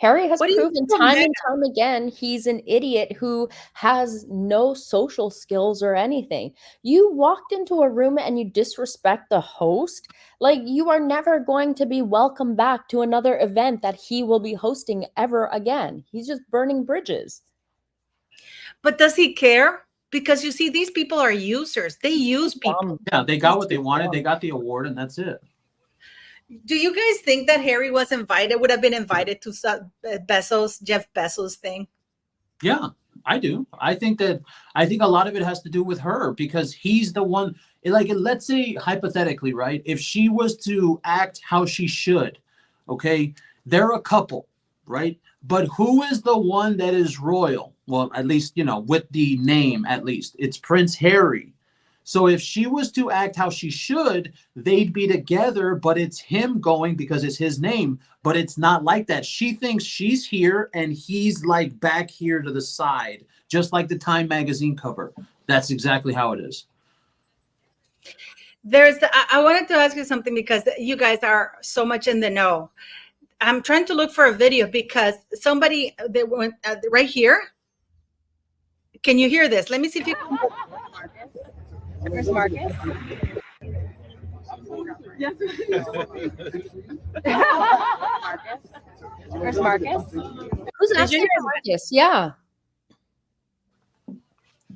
Harry has proven time and time again he's an idiot who has no social skills or anything. You walked into a room and you disrespect the host, like you are never going to be welcome back to another event that he will be hosting ever again. He's just burning bridges. But does he care? Because you see, these people are users. They use people. Yeah, they got what they wanted. They got the award and that's it. Do you guys think that Harry would have been invited to Jeff Bezos thing? Yeah, I do. I think a lot of it has to do with her because he's the one, like, let's say hypothetically, right? If she was to act how she should, okay, they're a couple, right? But who is the one that is royal? Well, at least, with the name, at least it's Prince Harry. So if she was to act how she should, they'd be together, but it's him going because it's his name. But it's not like that. She thinks she's here and he's like back here to the side, just like the Time magazine cover. That's exactly how it is. I wanted to ask you something because you guys are so much in the know. I'm trying to look for a video because somebody that went right here. Can you hear this? Let me see if you can. Where's Marcus? Yes. Where's Marcus? Who's asking Marcus? Yeah.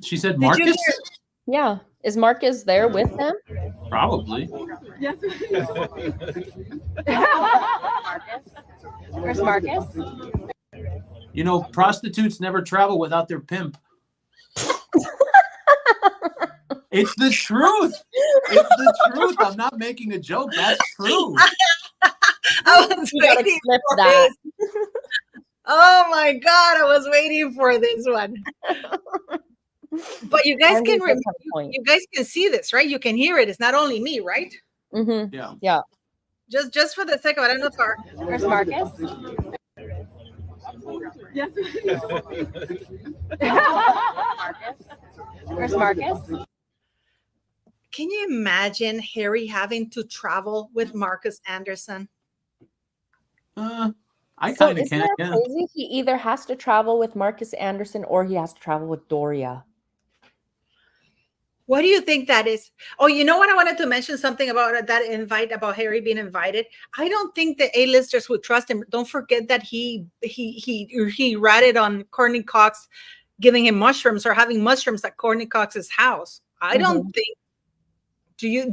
She said Marcus? Yeah. Is Marcus there with them? Probably. Yes. Where's Marcus? You know, prostitutes never travel without their pimp. It's the truth. It's the truth. I'm not making a joke. That's true. I was You gotta waiting clip for that. this. Oh my God, I was waiting for this one. But you guys can remember, you guys can see this, right? You can hear it. It's not only me, right? Mm-hmm. Yeah. Yeah. Just for the sake of it, I don't know if our Where's Marcus? Yes. Where's Marcus? can you imagine Harry having to travel with Marcus Anderson? I So kind of isn't can. that Yeah. crazy? He either has to travel with Marcus Anderson or he has to travel with Doria. What do you think that is? Oh, you know what? I wanted to mention something about that invite, about Harry being invited. I don't think the A-listers would trust him. Don't forget that he ratted on Courtney Cox giving him mushrooms or having mushrooms at Courtney Cox's house. I don't think.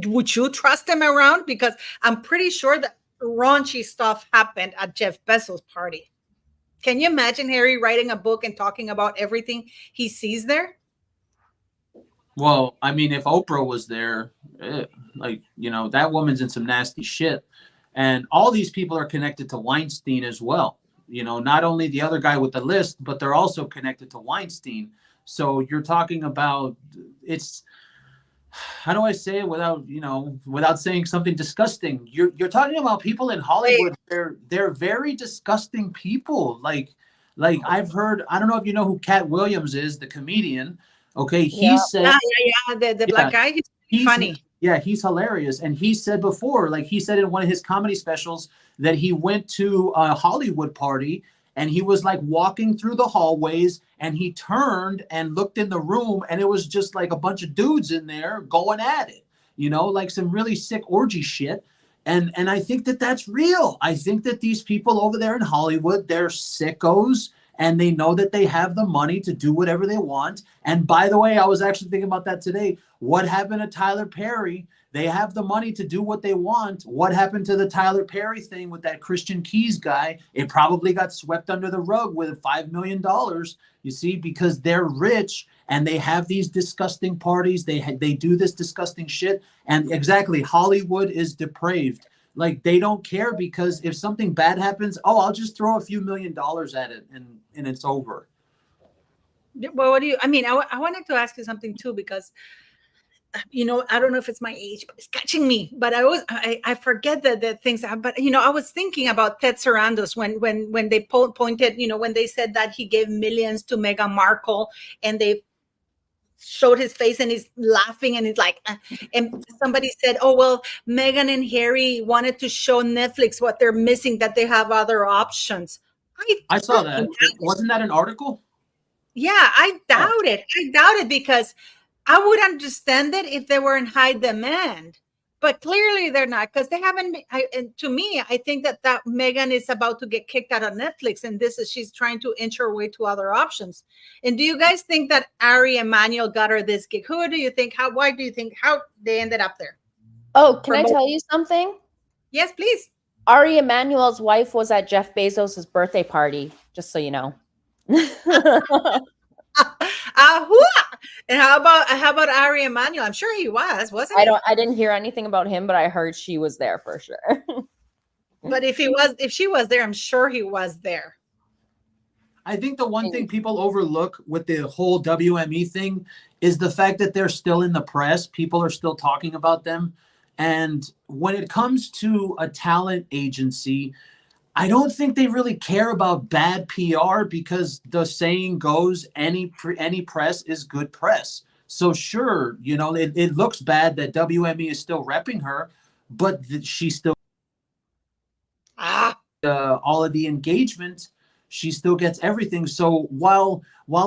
Would you trust him around? Because I'm pretty sure that raunchy stuff happened at Jeff Bezos' party. Can you imagine Harry writing a book and talking about everything he sees there? Well, I mean, if Oprah was there, like, you know, that woman's in some nasty shit. And all these people are connected to Weinstein as well. You know, not only the other guy with the list, but they're also connected to Weinstein. So you're talking about, it's, how do I say it without, you know, without saying something disgusting? You're talking about people in Hollywood. They're very disgusting people. Like I've heard, I don't know if you know who Cat Williams is, the comedian. Okay, he said, the black guy. He's funny. Yeah, he's hilarious. And he said before, like he said in one of his comedy specials, that he went to a Hollywood party and he was like walking through the hallways and he turned and looked in the room and it was just like a bunch of dudes in there going at it, you know, like some really sick orgy shit. And I think that that's real. I think that these people over there in Hollywood, they're sickos and they know that they have the money to do whatever they want. And by the way, I was actually thinking about that today. What happened to Tyler Perry? They have the money to do what they want. What happened to the Tyler Perry thing with that Christian Keys guy? It probably got swept under the rug with $5 million, you see, because they're rich and they have these disgusting parties. They do this disgusting shit. And exactly, Hollywood is depraved. Like they don't care because if something bad happens, oh, I'll just throw a few $1 million at it and it's over. Well, what do you, I mean, I wanted to ask you something too, because you know, I don't know if it's my age, but it's catching me. But I forget the things. But you know, I was thinking about Ted Sarandos when they pointed, you know, when they said that he gave millions to Meghan Markle, and they showed his face and he's laughing and he's like, and somebody said, oh well, Meghan and Harry wanted to show Netflix what they're missing, that they have other options. I saw that. Wasn't that an article? Yeah, I doubt it. I doubt it because I would understand it if they were in high demand, but clearly they're not, because they haven't. And to me, I think that Meghan is about to get kicked out of Netflix, and she's trying to inch her way to other options. And do you guys think that Ari Emanuel got her this gig? Who do you think? Why do you think how they ended up there? Oh, can I tell you something? Yes, please. Ari Emanuel's wife was at Jeff Bezos' birthday party, just so you know. And how about Ari Emanuel? I'm sure he wasn't he? I didn't hear anything about him, but I heard she was there for sure. But if she was there, I'm sure he was there. I think the one thing people overlook with the whole WME thing is the fact that they're still in the press. People are still talking about them. And when it comes to a talent agency, I don't think they really care about bad PR, because the saying goes, any press is good press. So sure, you know, it looks bad that WME is still repping her, but she still all of the engagement, she still gets everything. So while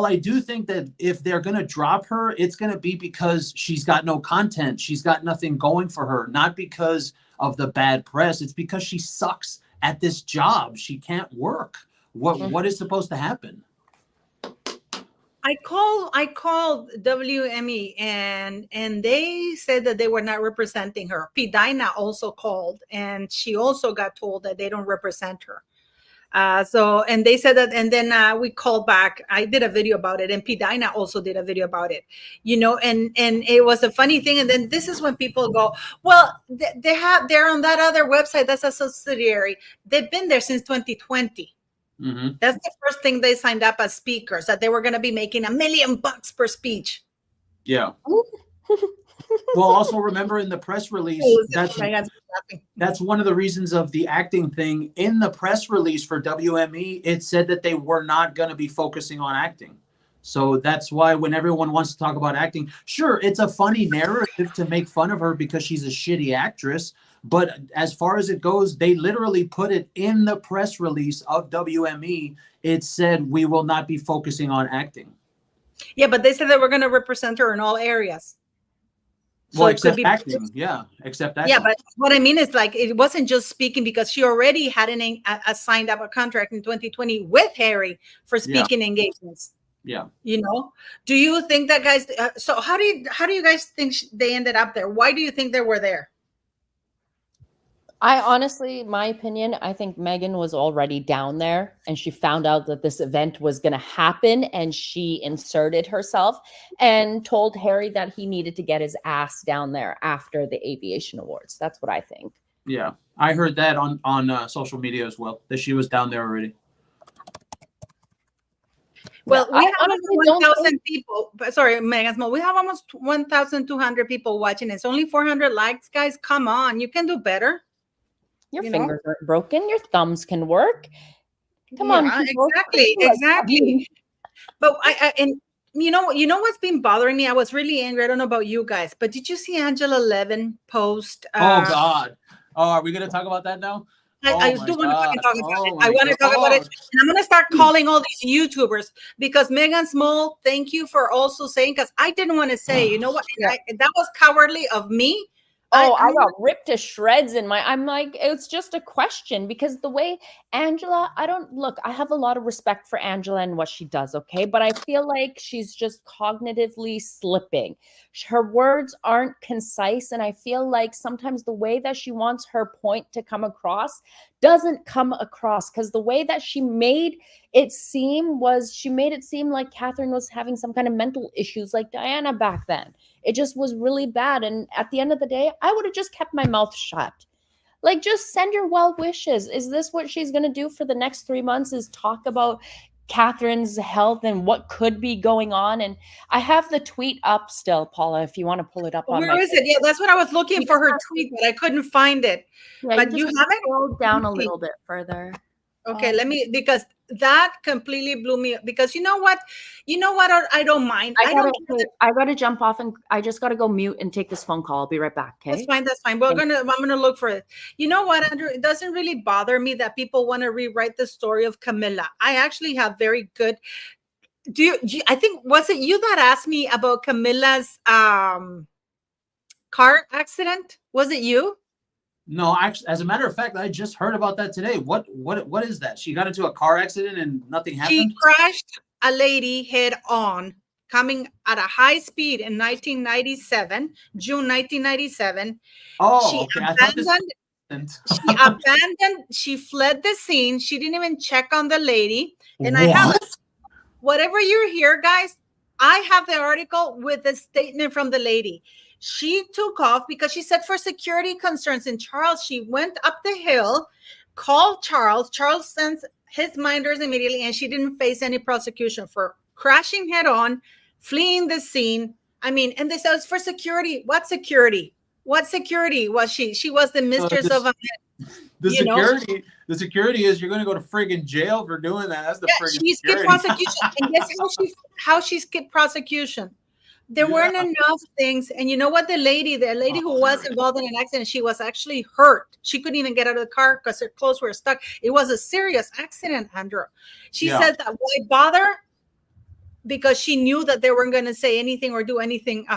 I do think that if they're going to drop her, it's going to be because she's got no content. She's got nothing going for her, not because of the bad press. It's because she sucks at this job. She can't work. What is supposed to happen? I called WME and they said that they were not representing her. P. Dinah also called and she also got told that they don't represent her. And they said that, and then we called back. I did a video about it, and P. Dinah also did a video about it, and it was a funny thing. And then this is when people go, well, they're on that other website that's a subsidiary. They've been there since 2020. Mm-hmm. That's the first thing they signed up as speakers, that they were going to be making $1 million per speech. Yeah. Well, also remember in the press release, that's one of the reasons of the acting thing. In the press release for WME, it said that they were not going to be focusing on acting. So that's why when everyone wants to talk about acting, sure, it's a funny narrative to make fun of her because she's a shitty actress. But as far as it goes, they literally put it in the press release of WME. It said, we will not be focusing on acting. Yeah, but they said that we're going to represent her in all areas. So well, except acting. Yeah, except acting. Yeah, but what I mean is, like, it wasn't just speaking, because she already had signed up a contract in 2020 with Harry for speaking engagements. Yeah. Do you think that, guys, so how do you guys think they ended up there? Why do you think they were there? I honestly, my opinion, I think Meghan was already down there and she found out that this event was going to happen and she inserted herself and told Harry that he needed to get his ass down there after the aviation awards. That's what I think. Yeah. I heard that on social media as well, that she was down there already. Well, we have almost 1,000 people. Sorry, Megan, we have almost 1,200 people watching. It's only 400 likes, guys. Come on, you can do better. Your fingers aren't broken. Your thumbs can work. Come on. Exactly. But and you know what's been bothering me? I was really angry. I don't know about you guys, but did you see Angela Levin post? Oh God. Oh, are we going to talk about that now? I do want to talk about it. I want to talk about it. And I'm going to start calling all these YouTubers, because Megan Small, thank you for also saying, because I didn't want to say, you know what? That was cowardly of me. Oh, I got ripped to shreds I'm like, it's just a question, because the way Angela, I have a lot of respect for Angela and what she does, okay? But I feel like she's just cognitively slipping. Her words aren't concise, and I feel like sometimes the way that she wants her point to come across doesn't come across, because the way that she made it seem like Catherine was having some kind of mental issues like Diana back then. It just was really bad. And at the end of the day, I would have just kept my mouth shut. Like, just send her well wishes. Is this what she's going to do for the next 3 months, is talk about Catherine's health and what could be going on? And I have the tweet up still, Paula, if you want to pull it up. Where is it? Yeah, that's what I was looking for, her tweet, but I couldn't find it. Yeah, but you haven't scrolled down a little bit further. Okay, because that completely blew me up. Because you know what? I don't mind. I gotta jump off, and I just gotta go mute and take this phone call. I'll be right back. Okay. That's fine. I'm gonna look for it. You know what, Andrew? It doesn't really bother me that people want to rewrite the story of Camilla. I actually have very good. I think, was it you that asked me about Camilla's car accident? Was it you? No, actually, as a matter of fact, I just heard about that today. What is that? She got into a car accident and nothing happened? She crashed a lady head on, coming at a high speed in 1997, June 1997. Oh, She fled the scene. She didn't even check on the lady. And I have whatever you hear, guys, I have the article with the statement from the lady. She took off because she said for security concerns in Charles. She went up the hill, called Charles. Charles sends his minders immediately, and she didn't face any prosecution for crashing head on, fleeing the scene. I mean, and they said it's for security. What security? What security was she? She was the mistress of a man. The security is you're going to go to friggin' jail for doing that. That's the friggin' she skipped prosecution. And guess how she skipped prosecution? There weren't enough things. And you know what? The lady who was involved in an accident, she was actually hurt. She couldn't even get out of the car because her clothes were stuck. It was a serious accident, Andrew. She said that, why bother? Because she knew that they weren't going to say anything or do anything.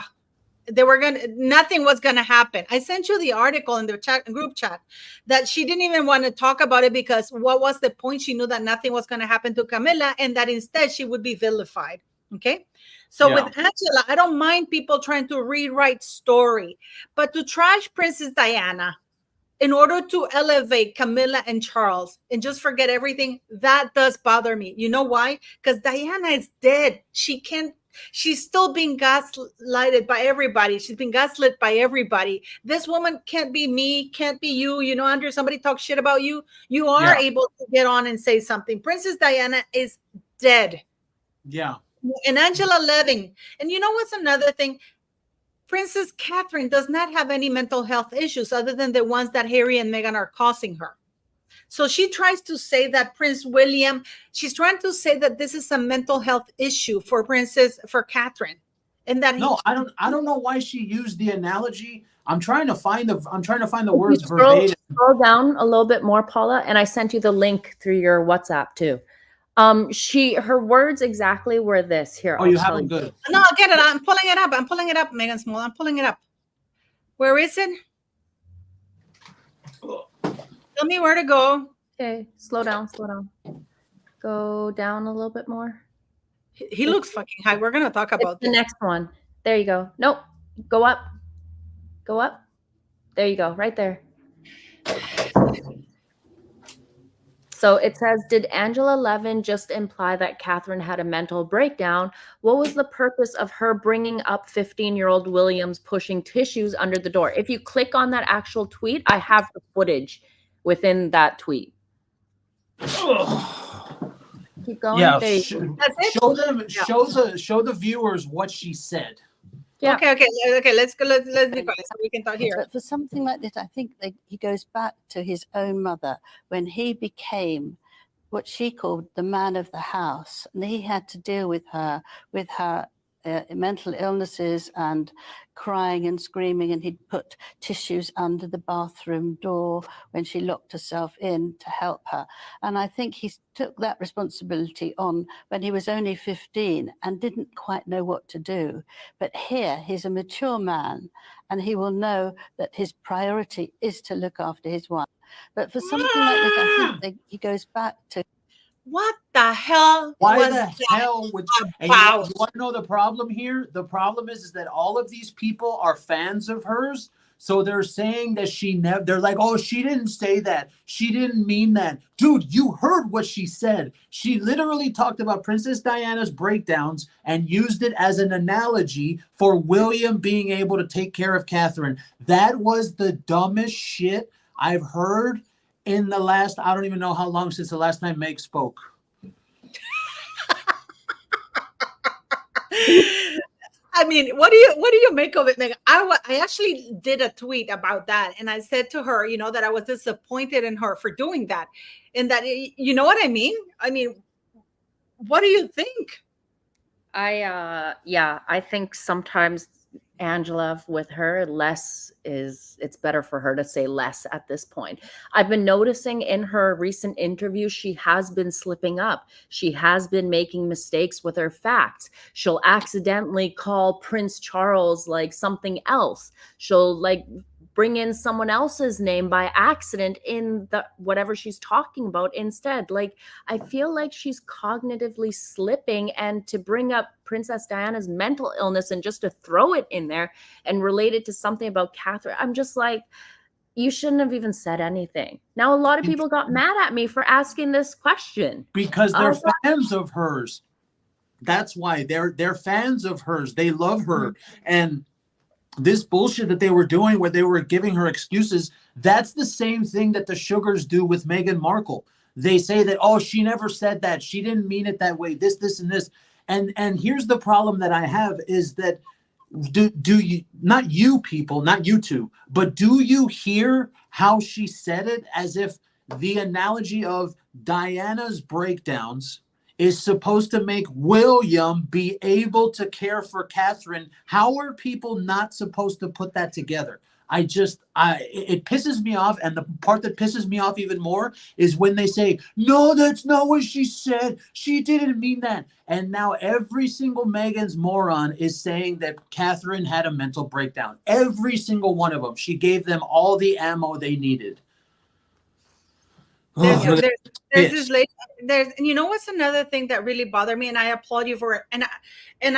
Nothing was going to happen. I sent you the article in the group chat that she didn't even want to talk about it, because what was the point? She knew that nothing was going to happen to Camilla, and that instead she would be vilified. Okay. So Yeah. with Angela, I don't mind people trying to rewrite story, but to trash Princess Diana in order to elevate Camilla and Charles and just forget everything, that does bother me. You know why? Because Diana is dead. She's still being gaslighted by everybody. She's been gaslit by everybody. This woman can't be me, can't be you. You know, Andrew, somebody talks shit about you, you are able to get on and say something. Princess Diana is dead. Yeah. And Angela Levin. And you know what's another thing? Princess Catherine does not have any mental health issues other than the ones that Harry and Meghan are causing her. So she tries to say that Prince William, she's trying to say that this is a mental health issue for Catherine. And that I don't know why she used the analogy. I'm trying to find the words Scroll verbatim. down a little bit more, Paula, and I sent you the link through your WhatsApp too. Her words exactly were this. Here, Oh, you have them good. No, I'll get it. I'm pulling it up, Megan Small. I'm pulling it up. Where is it? Tell me where to go. Okay, slow down. Go down a little bit more. He looks fucking high. We're gonna talk about the next one. There you go. Nope. Go up. There you go. Right there. So it says, did Angela Levin just imply that Catherine had a mental breakdown? What was the purpose of her bringing up 15-year-old Williams pushing tissues under the door? If you click on that actual tweet, I have the footage within that tweet. Keep going. Yeah, Show the viewers what she said. Yeah. Okay. Let's go. Let's be quiet so we can talk here. But for something like this, I think that he goes back to his own mother when he became what she called the man of the house, and he had to deal with her mental illnesses and crying and screaming, and he'd put tissues under the bathroom door when she locked herself in to help her. And I think he took that responsibility on when he was only 15 and didn't quite know what to do. But here he's a mature man and he will know that his priority is to look after his wife. But for something like this, I think that he goes back to what the hell? Why the hell would you want to know the problem here? The problem is that all of these people are fans of hers. So they're saying that they're like, oh, she didn't say that. She didn't mean that. Dude, you heard what she said. She literally talked about Princess Diana's breakdowns and used it as an analogy for William being able to take care of Catherine. That was the dumbest shit I've heard in the last, I don't even know how long since the last time Meg spoke. I mean, what do you make of it, Meg? I actually did a tweet about that, and I said to her, that I was disappointed in her for doing that, and that, you know what I mean? I mean, what do you think? I think sometimes Angela, with her, it's better for her to say less at this point. I've been noticing in her recent interviews, she has been slipping up. She has been making mistakes with her facts. She'll accidentally call Prince Charles like something else. She'll like bring in someone else's name by accident in the whatever she's talking about instead. Like, I feel like she's cognitively slipping, and to bring up Princess Diana's mental illness and just to throw it in there and relate it to something about Catherine, I'm just like, you shouldn't have even said anything. Now, a lot of people got mad at me for asking this question. Because they're fans of hers. That's why they're fans of hers. They love her. And this bullshit that they were doing where they were giving her excuses, that's the same thing that the Sugars do with Meghan Markle. They say that, oh, she never said that. She didn't mean it that way. This, and this. And here's the problem that I have is that do you, not you people, not you two, but do you hear how she said it as if the analogy of Diana's breakdowns is supposed to make William be able to care for Catherine? How are people not supposed to put that together? It pisses me off. And the part that pisses me off even more is when they say, no, that's not what she said. She didn't mean that. And now every single Meghan's moron is saying that Catherine had a mental breakdown. Every single one of them. She gave them all the ammo they needed. There's Ugh, there's there's this pissed. lady. And you know what's another thing that really bothered me, and I applaud you for it. And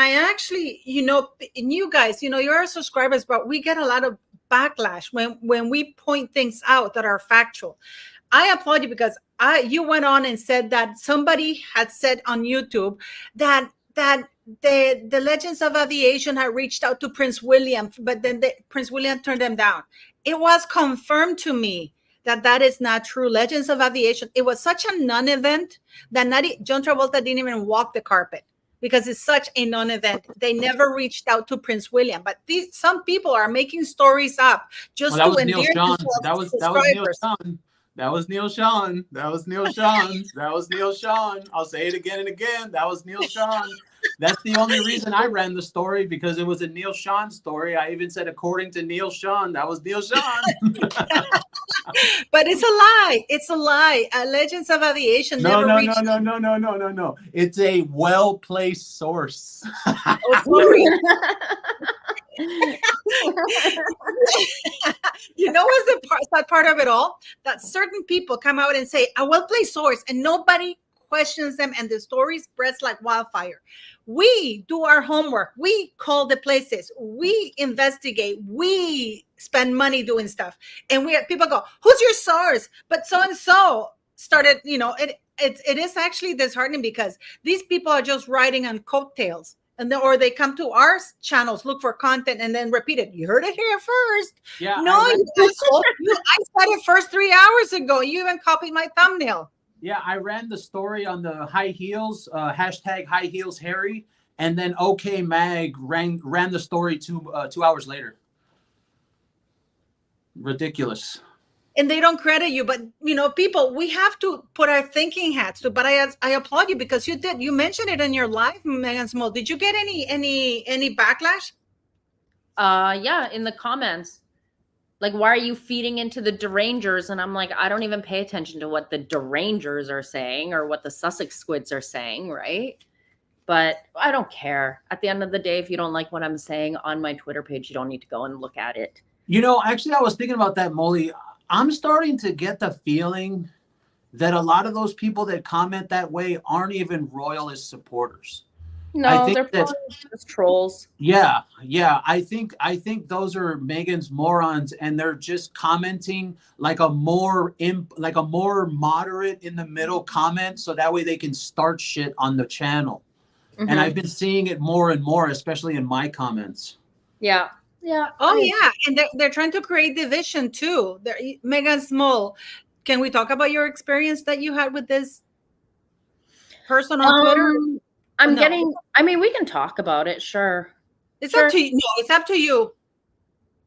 I actually, and you guys, you're our subscribers, but we get a lot of backlash when we point things out that are factual. I applaud you because you went on and said that somebody had said on YouTube that the Legends of Aviation had reached out to Prince William, but then Prince William turned them down. It was confirmed to me that is not true. Legends of Aviation, it was such a non-event that John Travolta didn't even walk the carpet because it's such a non-event. They never reached out to Prince William, but some people are making stories up just Well, that to was Neil endear Sean. themselves to That was Neil subscribers. Sean. That was Neil Sean. That was Neil Sean. That was Neil Sean. I'll say it again and again. That was Neil Sean. That's the only reason I ran the story, because it was a Neil Sean story. I even said, according to Neil Sean, that was Neil Sean. But it's a lie. It's a lie. Legends of Aviation No. never reached. It's a well-placed source. Oh, sorry. You know what's the sad part of it all? That certain people come out and say a well-placed source, and nobody questions them, and the story spreads like wildfire. We do our homework. We call the places. We investigate. We spend money doing stuff, and people go, "Who's your source?" But so and so started. It is actually disheartening because these people are just riding on coattails. Or they come to our channels, look for content, and then repeat it. You heard it here first. Yeah. No, you asshole. I said it first 3 hours ago. You even copied my thumbnail. Yeah, I ran the story on the high heels, hashtag high heels Harry, and then OK Mag ran the story 2 hours later. Ridiculous. And they don't credit you, but people, we have to put our thinking hats to. But I applaud you because you mentioned it in your live, Megan Small. Did you get any backlash? Yeah, in the comments. Like, why are you feeding into the derangers? And I'm like, I don't even pay attention to what the derangers are saying or what the Sussex squids are saying, right? But I don't care. At the end of the day, if you don't like what I'm saying on my Twitter page, you don't need to go and look at it. Actually, I was thinking about that, Molly. I'm starting to get the feeling that a lot of those people that comment that way aren't even royalist supporters. No, they're probably just trolls. Yeah. I think those are Megan's morons, and they're just commenting like a more moderate in the middle comment, so that way they can start shit on the channel. Mm-hmm. And I've been seeing it more and more, especially in my comments. Yeah. Yeah. Oh, yeah. And they're trying to create division too. Megan Small, can we talk about your experience that you had with this person on Twitter? We can talk about it. Sure. It's up to you. No, it's up to you.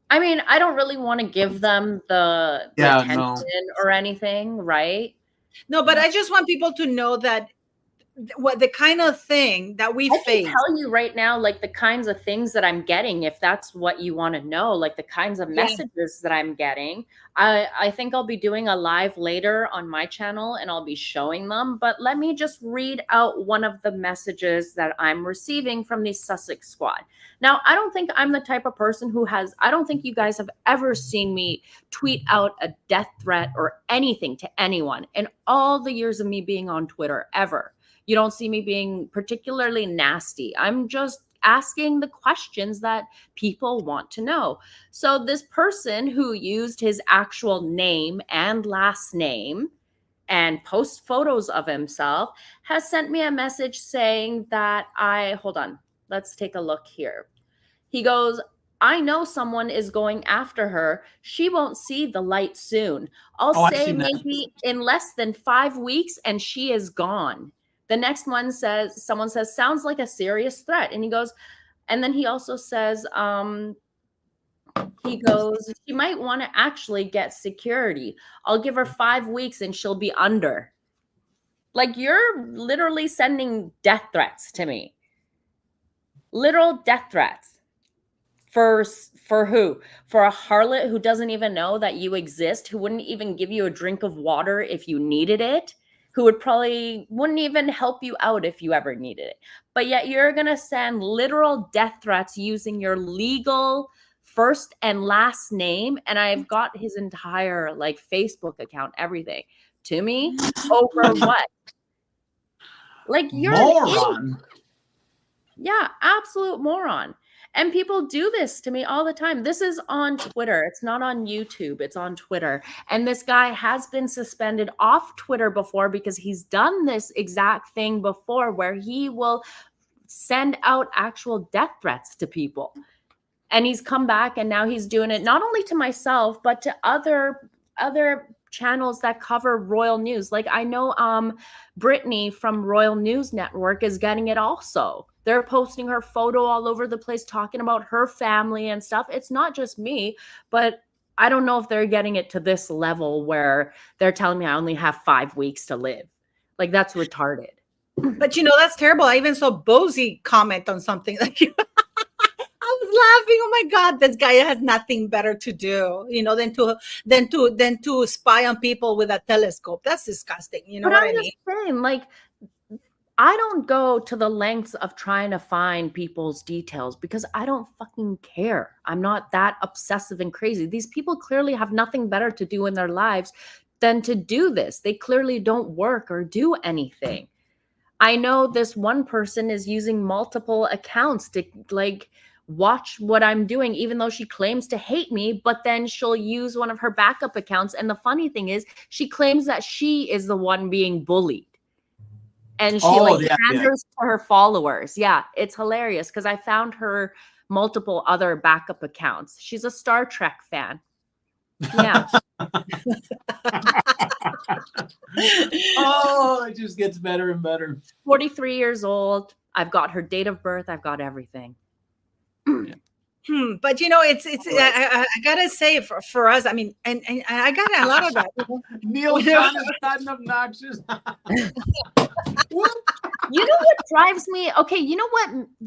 I mean, I don't really want to give them the attention or anything, right? No, but I just want people to know that what the kind of thing that we face. I can tell you right now, like the kinds of things that I'm getting, if that's what you want to know, like the kinds of messages that I'm getting. I think I'll be doing a live later on my channel and I'll be showing them. But let me just read out one of the messages that I'm receiving from the Sussex squad. Now, I don't think I'm the type of person I don't think you guys have ever seen me tweet out a death threat or anything to anyone in all the years of me being on Twitter ever. You don't see me being particularly nasty. I'm just asking the questions that people want to know. So this person who used his actual name and last name and post photos of himself has sent me a message saying that hold on, let's take a look here. He goes, I know someone is going after her. She won't see the light soon. I'll say maybe in less than 5 weeks and she is gone. The next one someone says, sounds like a serious threat. And he goes, and then he also says, she might want to actually get security. I'll give her 5 weeks and she'll be under. Like, you're literally sending death threats to me. Literal death threats. For who? For a harlot who doesn't even know that you exist, who wouldn't even give you a drink of water if you needed it, who wouldn't even help you out if you ever needed it. But yet you're going to send literal death threats using your legal first and last name. And I've got his entire Facebook account, everything, to me over what? Like, you're an idiot. Moron. Yeah, absolute moron. And people do this to me all the time. This is on Twitter. It's not on YouTube. It's on Twitter. And this guy has been suspended off Twitter before because he's done this exact thing before, where he will send out actual death threats to people. And he's come back, and now he's doing it not only to myself, but to other channels that cover royal news. Like, I know Brittany from Royal News Network is getting it also. They're posting her photo all over the place, talking about her family and stuff. It's not just me, but I don't know if they're getting it to this level where they're telling me I only have 5 weeks to live. Like, that's retarded. But that's terrible. I even saw Bozy comment on something like I was laughing. Oh my God, this guy has nothing better to do, than to spy on people with a telescope. That's disgusting. You know But what I I'm mean? just saying, like, I don't go to the lengths of trying to find people's details because I don't fucking care. I'm not that obsessive and crazy. These people clearly have nothing better to do in their lives than to do this. They clearly don't work or do anything. I know this one person is using multiple accounts to, like, watch what I'm doing, even though she claims to hate me, but then she'll use one of her backup accounts. And the funny thing is, she claims that she is the one being bullied. And she panders to her followers. Yeah, it's hilarious because I found her multiple other backup accounts. She's a Star Trek fan. Yeah. Oh, it just gets better and better. 43 years old. I've got her date of birth. I've got everything. But I gotta say for us, I mean, and I got a lot of that. Neil John is gotten obnoxious. You know what drives me? Okay, you know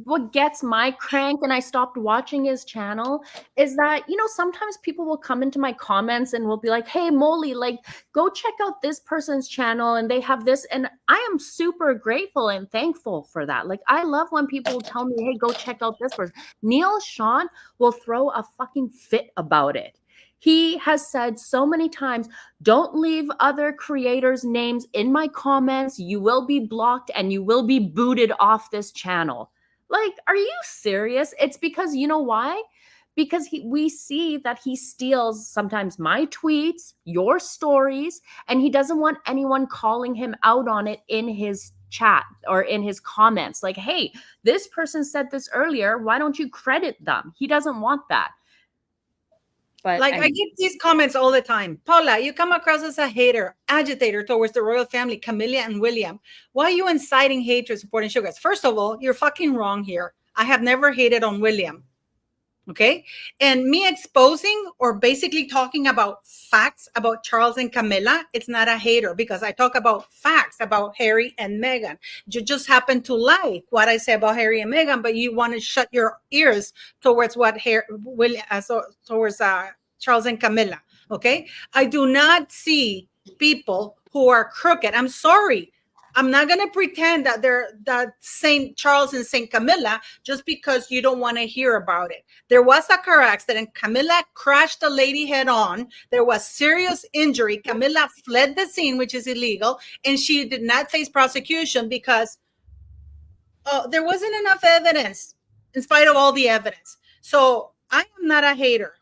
what gets my crank and I stopped watching his channel is that, sometimes people will come into my comments and will be like, hey, Molly, like, go check out this person's channel and they have this. And I am super grateful and thankful for that. Like, I love when people tell me, hey, go check out this person. Neil Sean will throw a fucking fit about it. He has said so many times, don't leave other creators' names in my comments. You will be blocked and you will be booted off this channel. Like, are you serious? It's because, you know why? Because we see that he steals sometimes my tweets, your stories, and he doesn't want anyone calling him out on it in his chat or in his comments. Like, hey, this person said this earlier. Why don't you credit them? He doesn't want that. But I get these comments all the time. Paula, you come across as a hater, agitator towards the royal family, Camilla and William. Why are you inciting hatred, supporting sugars? First of all, you're fucking wrong here. I have never hated on William. Okay. And me exposing or basically talking about facts about Charles and Camilla, it's not a hater because I talk about facts about Harry and Meghan. You just happen to like what I say about Harry and Meghan, but you want to shut your ears towards what towards Charles and Camilla. Okay. I do not see people who are crooked. I'm sorry. I'm not going to pretend that they're that St. Charles and St. Camilla just because you don't want to hear about it. There was a car accident. Camilla crashed a lady head on. There was serious injury. Camilla fled the scene, which is illegal, and she did not face prosecution because there wasn't enough evidence in spite of all the evidence. So I am not a hater.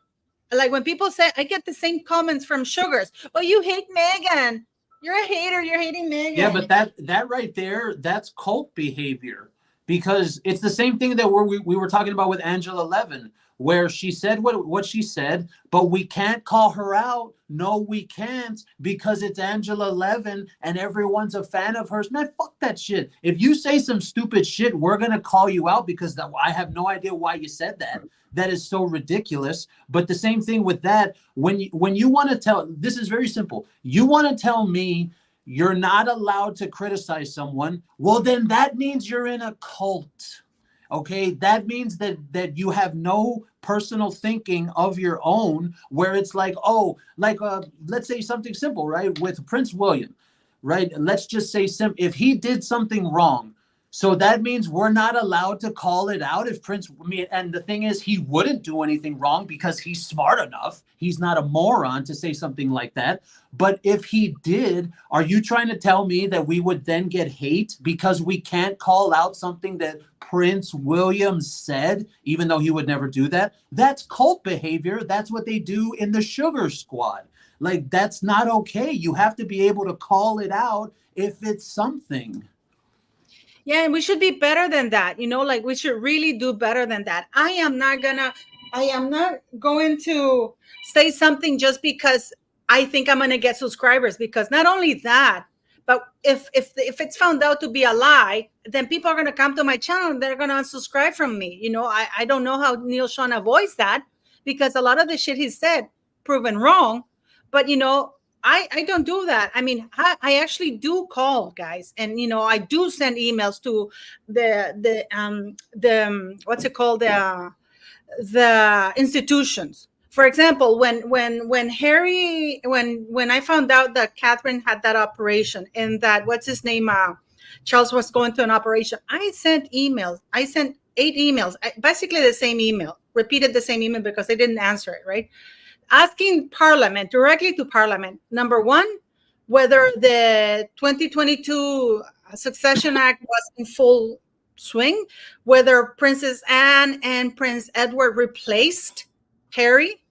Like when people say, I get the same comments from Sugars. Well, you hate Meghan. You're a hater. You're hating Meghan. Yeah, but that right there, that's cult behavior, because it's the same thing that we were talking about with Angela Levin, where she said what she said, but we can't call her out. No, we can't, because it's Angela Levin and everyone's a fan of hers. Man, fuck that shit. If you say some stupid shit, we're going to call you out because I have no idea why you said that. That is so ridiculous. But the same thing with that, when you want to tell, this is very simple. You want to tell me you're not allowed to criticize someone, well, then that means you're in a cult. Okay, that means that you have no personal thinking of your own, where it's like, let's say something simple, right? With Prince William, right? Let's just say if he did something wrong, So that means we're not allowed to call it out if Prince, and the thing is, he wouldn't do anything wrong because he's smart enough. He's not a moron to say something like that. But if he did, are you trying to tell me that we would then get hate because we can't call out something that Prince William said, even though he would never do that? That's cult behavior. That's what they do in the Sugar Squad. Like, that's not okay. You have to be able to call it out if it's something. Yeah, and we should be better than that. Like we should really do better than that. I am not going to say something just because I think I'm going to get subscribers, because not only that, but if it's found out to be a lie, then people are going to come to my channel and they're going to unsubscribe from me. I don't know how Neil Sean avoids that, because a lot of the shit he said proven wrong. But I don't do that. I mean, I actually do call, guys, and I do send emails to the what's it called, the institutions. For example, when Harry, when I found out that Catherine had that operation and that what's his name, Charles was going to an operation, I sent emails. I sent 8 emails, basically the same email, repeated the same email because they didn't answer it, right? Asking Parliament, directly to Parliament, number one, whether the 2022 Succession Act was in full swing, whether Princess Anne and Prince Edward replaced Harry.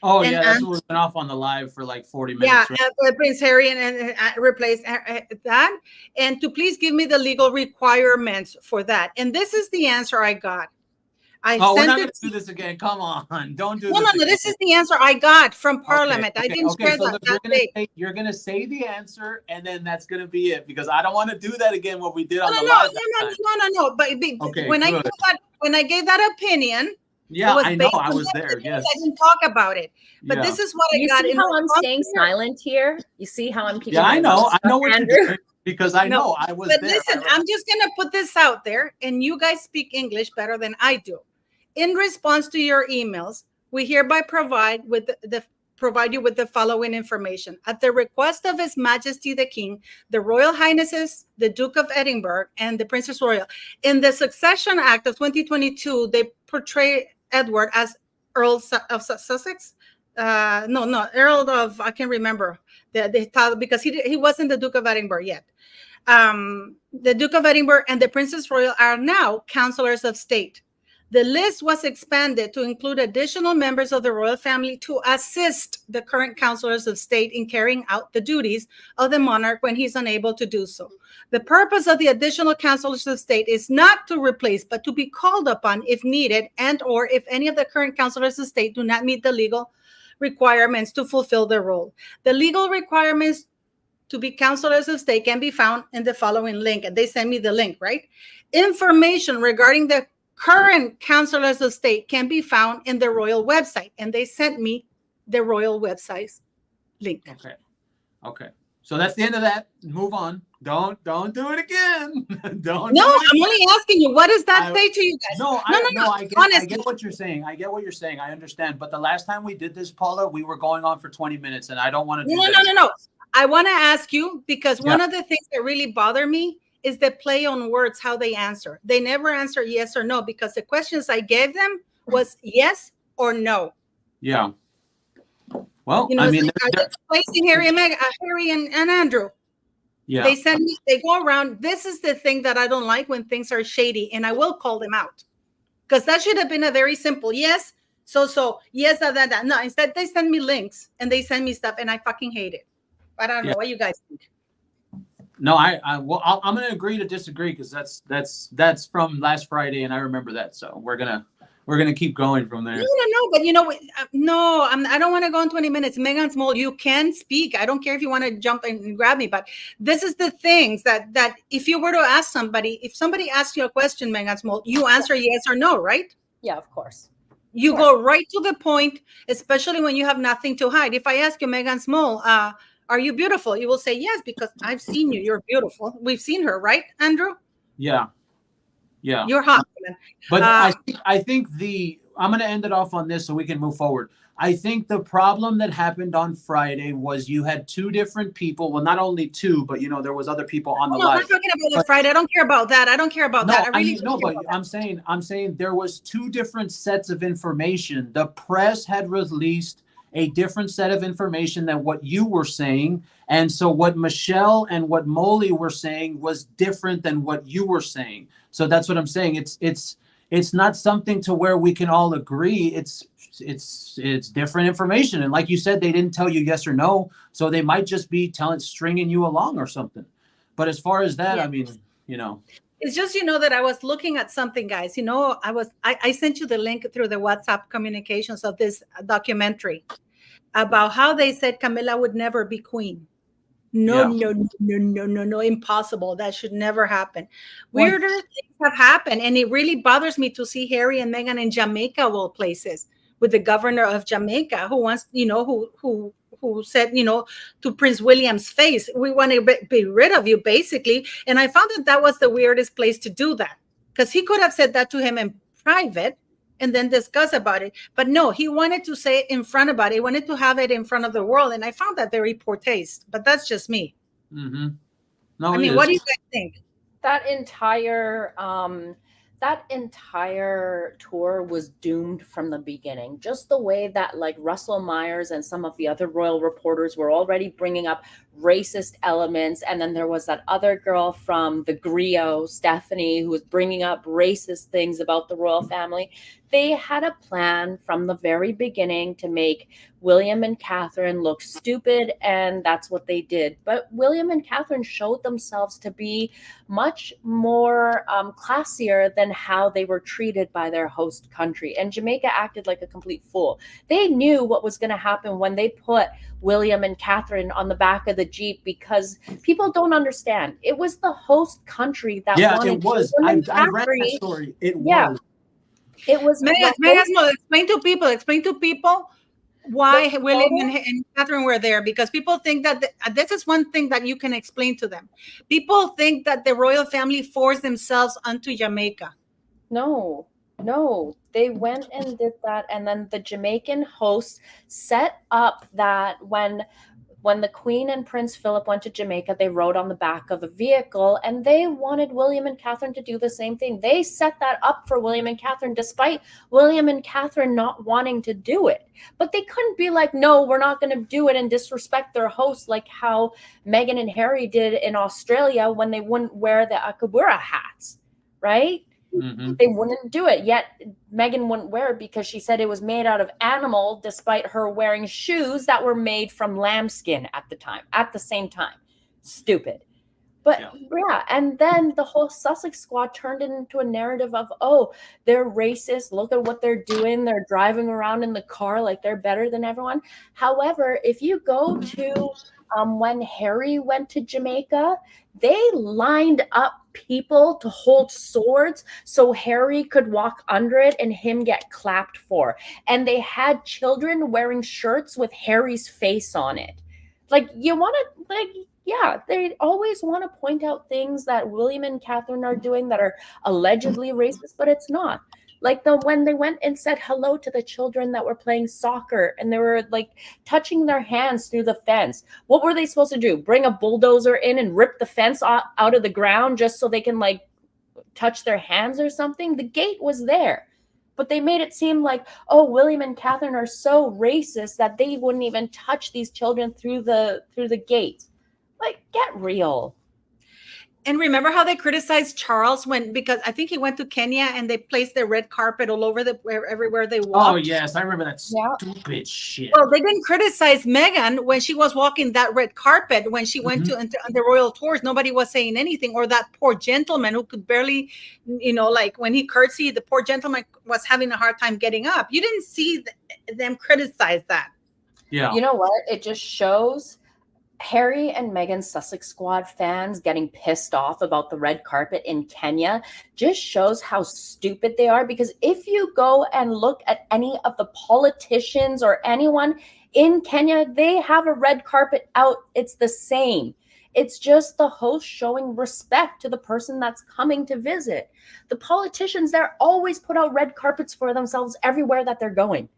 Oh, yeah, that's what went off on the live for like 40 minutes. Yeah, right? Prince Harry and replaced that. And to please give me the legal requirements for that. And this is the answer I got. We're not going to do this again. Come on, don't do this. No. This is the answer I got from Parliament. I didn't share that. You're going to say the answer, and then that's going to be it, because I don't want to do that again. What we did on the live. No. But when I gave that opinion, yeah, I know, I was there. Yes, I didn't talk about it, but this is what I got. You see how I'm staying silent here? You see how I'm keeping? Yeah, I know what you're doing, because I know I was there. But listen, I'm just going to put this out there, and you guys speak English better than I do. In response to your emails, we hereby provide you with the following information. At the request of His Majesty the King, the Royal Highnesses, the Duke of Edinburgh, and the Princess Royal, in the Succession Act of 2022, they portray Edward as Earl of Sussex. Earl of, I can't remember the title, because he wasn't the Duke of Edinburgh yet. The Duke of Edinburgh and the Princess Royal are now councillors of state. The list was expanded to include additional members of the royal family to assist the current councillors of state in carrying out the duties of the monarch when he's unable to do so. The purpose of the additional councillors of state is not to replace, but to be called upon if needed, and or if any of the current councillors of state do not meet the legal requirements to fulfill their role. The legal requirements to be councillors of state can be found in the following link. And they send me the link, right? Information regarding the current councillors of state can be found in the royal website, and they sent me the royal website's link. Okay. So that's the end of that. Move on. Don't do it again. I'm only asking you, what does that say to you guys? No. I get what you're saying. I understand. But the last time we did this, Paula, we were going on for 20 minutes, and I don't want to do that. No. I want to ask you, because one of the things that really bother me is the play on words, how they answer. They never answer yes or no, because the questions I gave them was yes or no. Yeah. Well, I mean, they're placing Harry and Andrew. Yeah. They go around. This is the thing that I don't like, when things are shady, and I will call them out, because that should have been a very simple yes. So yes, that. No, instead they send me links and they send me stuff, and I fucking hate it. I don't know what you guys think. No, I'm going to agree to disagree, because that's from last Friday, and I remember that. So we're gonna keep going from there. No, but I don't want to go in 20 minutes. Megan Small, you can speak. I don't care if you want to jump in and grab me, but this is the things that if you were to ask somebody, if somebody asks you a question, Megan Small, you answer yes or no, right? Yeah, of course. You go right to the point, especially when you have nothing to hide. If I ask you, Megan Small, are you beautiful? You will say yes, because I've seen you. You're beautiful. We've seen her, right, Andrew? Yeah. You're hot, man. But I think I'm going to end it off on this so we can move forward. I think the problem that happened on Friday was you had two different people. Well, not only two, but there was other people on the No, I'm live. not talking about the Friday. I don't care about that. I don't care about that. I really don't care but about that. I'm saying there was two different sets of information. The press had released a different set of information than what you were saying, and so what Michelle and what Molly were saying was different than what you were saying. So that's what I'm saying. It's not something to where we can all agree. It's different information, and like you said, they didn't tell you yes or no, so they might just be stringing you along or something. But as far as that, Yeah. I mean, It's just, that I was looking at something, guys. I sent you the link through the WhatsApp communications of this documentary about how they said Camilla would never be queen. No, Yeah. no, impossible. That should never happen. Weirder things have happened, and it really bothers me to see Harry and Meghan in Jamaica, of all places, with the governor of Jamaica, who wants, who said, to Prince William's face, we want to be rid of you, basically. And I found that was the weirdest place to do that, because he could have said that to him in private and then discuss about it. But no, he wanted to say it in front about it. He wanted to have it in front of the world. And I found that very poor taste, but that's just me. Mm-hmm. No, I mean, what do you guys think? That entire tour was doomed from the beginning. Just the way that like Russell Myers and some of the other royal reporters were already bringing up racist elements, and then there was that other girl from the Griot, Stephanie, who was bringing up racist things about the royal family. They had a plan from the very beginning to make William and Catherine look stupid, and that's what they did. But William and Catherine showed themselves to be much more classier than how they were treated by their host country. And Jamaica acted like a complete fool. They knew what was going to happen when they put William and Catherine on the back of the Jeep, because people don't understand. It was the host country that wanted. It was. I read that story. It was. It was. Explain to people why William and Catherine were there, because people think that this is one thing that you can explain to them. People think that the royal family forced themselves onto Jamaica. No, they went and did that, and then the Jamaican hosts set up that when the Queen and Prince Philip went to Jamaica, they rode on the back of a vehicle, and they wanted William and Catherine to do the same thing. They set that up for William and Catherine, despite William and Catherine not wanting to do it. But they couldn't be like, no, we're not going to do it, and disrespect their hosts, like how Meghan and Harry did in Australia when they wouldn't wear the Akabura hats, right? Mm-hmm. They wouldn't do it. Yet Meghan wouldn't wear it because she said it was made out of animal, despite her wearing shoes that were made from lambskin at the same time. Stupid. But yeah, and then the whole Sussex squad turned it into a narrative of, oh, they're racist. Look at what they're doing. They're driving around in the car like they're better than everyone. However, if you go to when Harry went to Jamaica, they lined up people to hold swords so Harry could walk under it and him get clapped for. And they had children wearing shirts with Harry's face on it. Like, they always want to point out things that William and Catherine are doing that are allegedly racist, but it's not. Like when they went and said hello to the children that were playing soccer and they were like touching their hands through the fence. What were they supposed to do? Bring a bulldozer in and rip the fence out of the ground just so they can like touch their hands or something? The gate was there. But they made it seem like, oh, William and Catherine are so racist that they wouldn't even touch these children through the gate. Like, get real. And remember how they criticized Charles because I think he went to Kenya and they placed the red carpet all over everywhere they walked. Oh yes, I remember that stupid shit. Well, they didn't criticize Meghan when she was walking that red carpet when she went on the royal tours. Nobody was saying anything. Or that poor gentleman who could barely, like when he curtsied, the poor gentleman was having a hard time getting up. You didn't see them criticize that. Yeah. You know what? It just shows Harry and Meghan's Sussex squad fans getting pissed off about the red carpet in Kenya just shows how stupid they are. Because if you go and look at any of the politicians or anyone in Kenya, they have a red carpet out. It's the same. It's just the host showing respect to the person that's coming to visit. The politicians there always put out red carpets for themselves everywhere that they're going.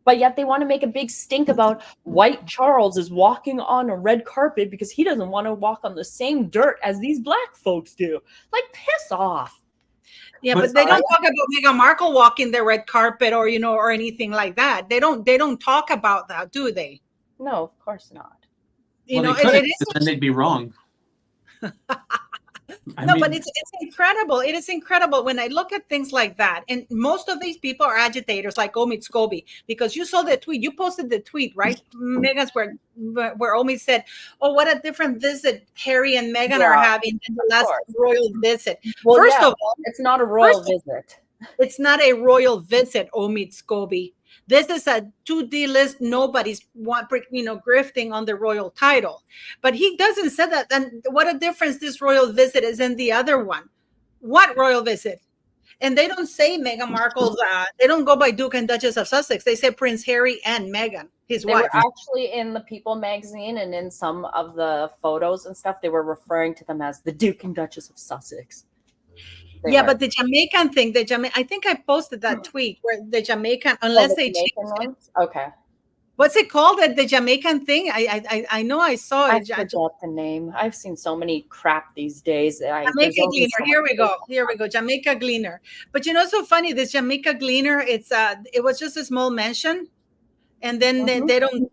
But yet they want to make a big stink about white Charles is walking on a red carpet because he doesn't want to walk on the same dirt as these black folks do. Like, piss off. Yeah, But but they don't talk about Meghan Markle walking the red carpet or, you know, or anything like that. They don't talk about that, do they? No, of course not. You well, know, they could, it is. then they'd be wrong. But it's incredible. It is incredible when I look at things like that. And most of these people are agitators like Omid Scobie, because you saw the tweet. You posted the tweet, right, Megan's, where Omid said, "Oh, what a different visit Harry and Meghan are having in the last royal visit." Well, first of all, it's not a royal visit. It's not a royal visit, Omid Scobie. This is a 2D list. Nobody's grifting on the royal title. But he doesn't say that. And what a difference this royal visit is in the other one. What royal visit? And they don't say Meghan Markle's, they don't go by Duke and Duchess of Sussex. They say Prince Harry and Meghan, his wife. They were actually in the People magazine, and in some of the photos and stuff, they were referring to them as the Duke and Duchess of Sussex. But the Jamaican thing, I think I posted that tweet where the Jamaican, unless they change it. Okay. What's it called? The Jamaican thing? I know I saw it. I forget the name. I've seen so many crap these days. Jamaica Gleaner. Here we go. Jamaica Gleaner. But you know, it's so funny. This Jamaica Gleaner, it was just a small mention, and then they don't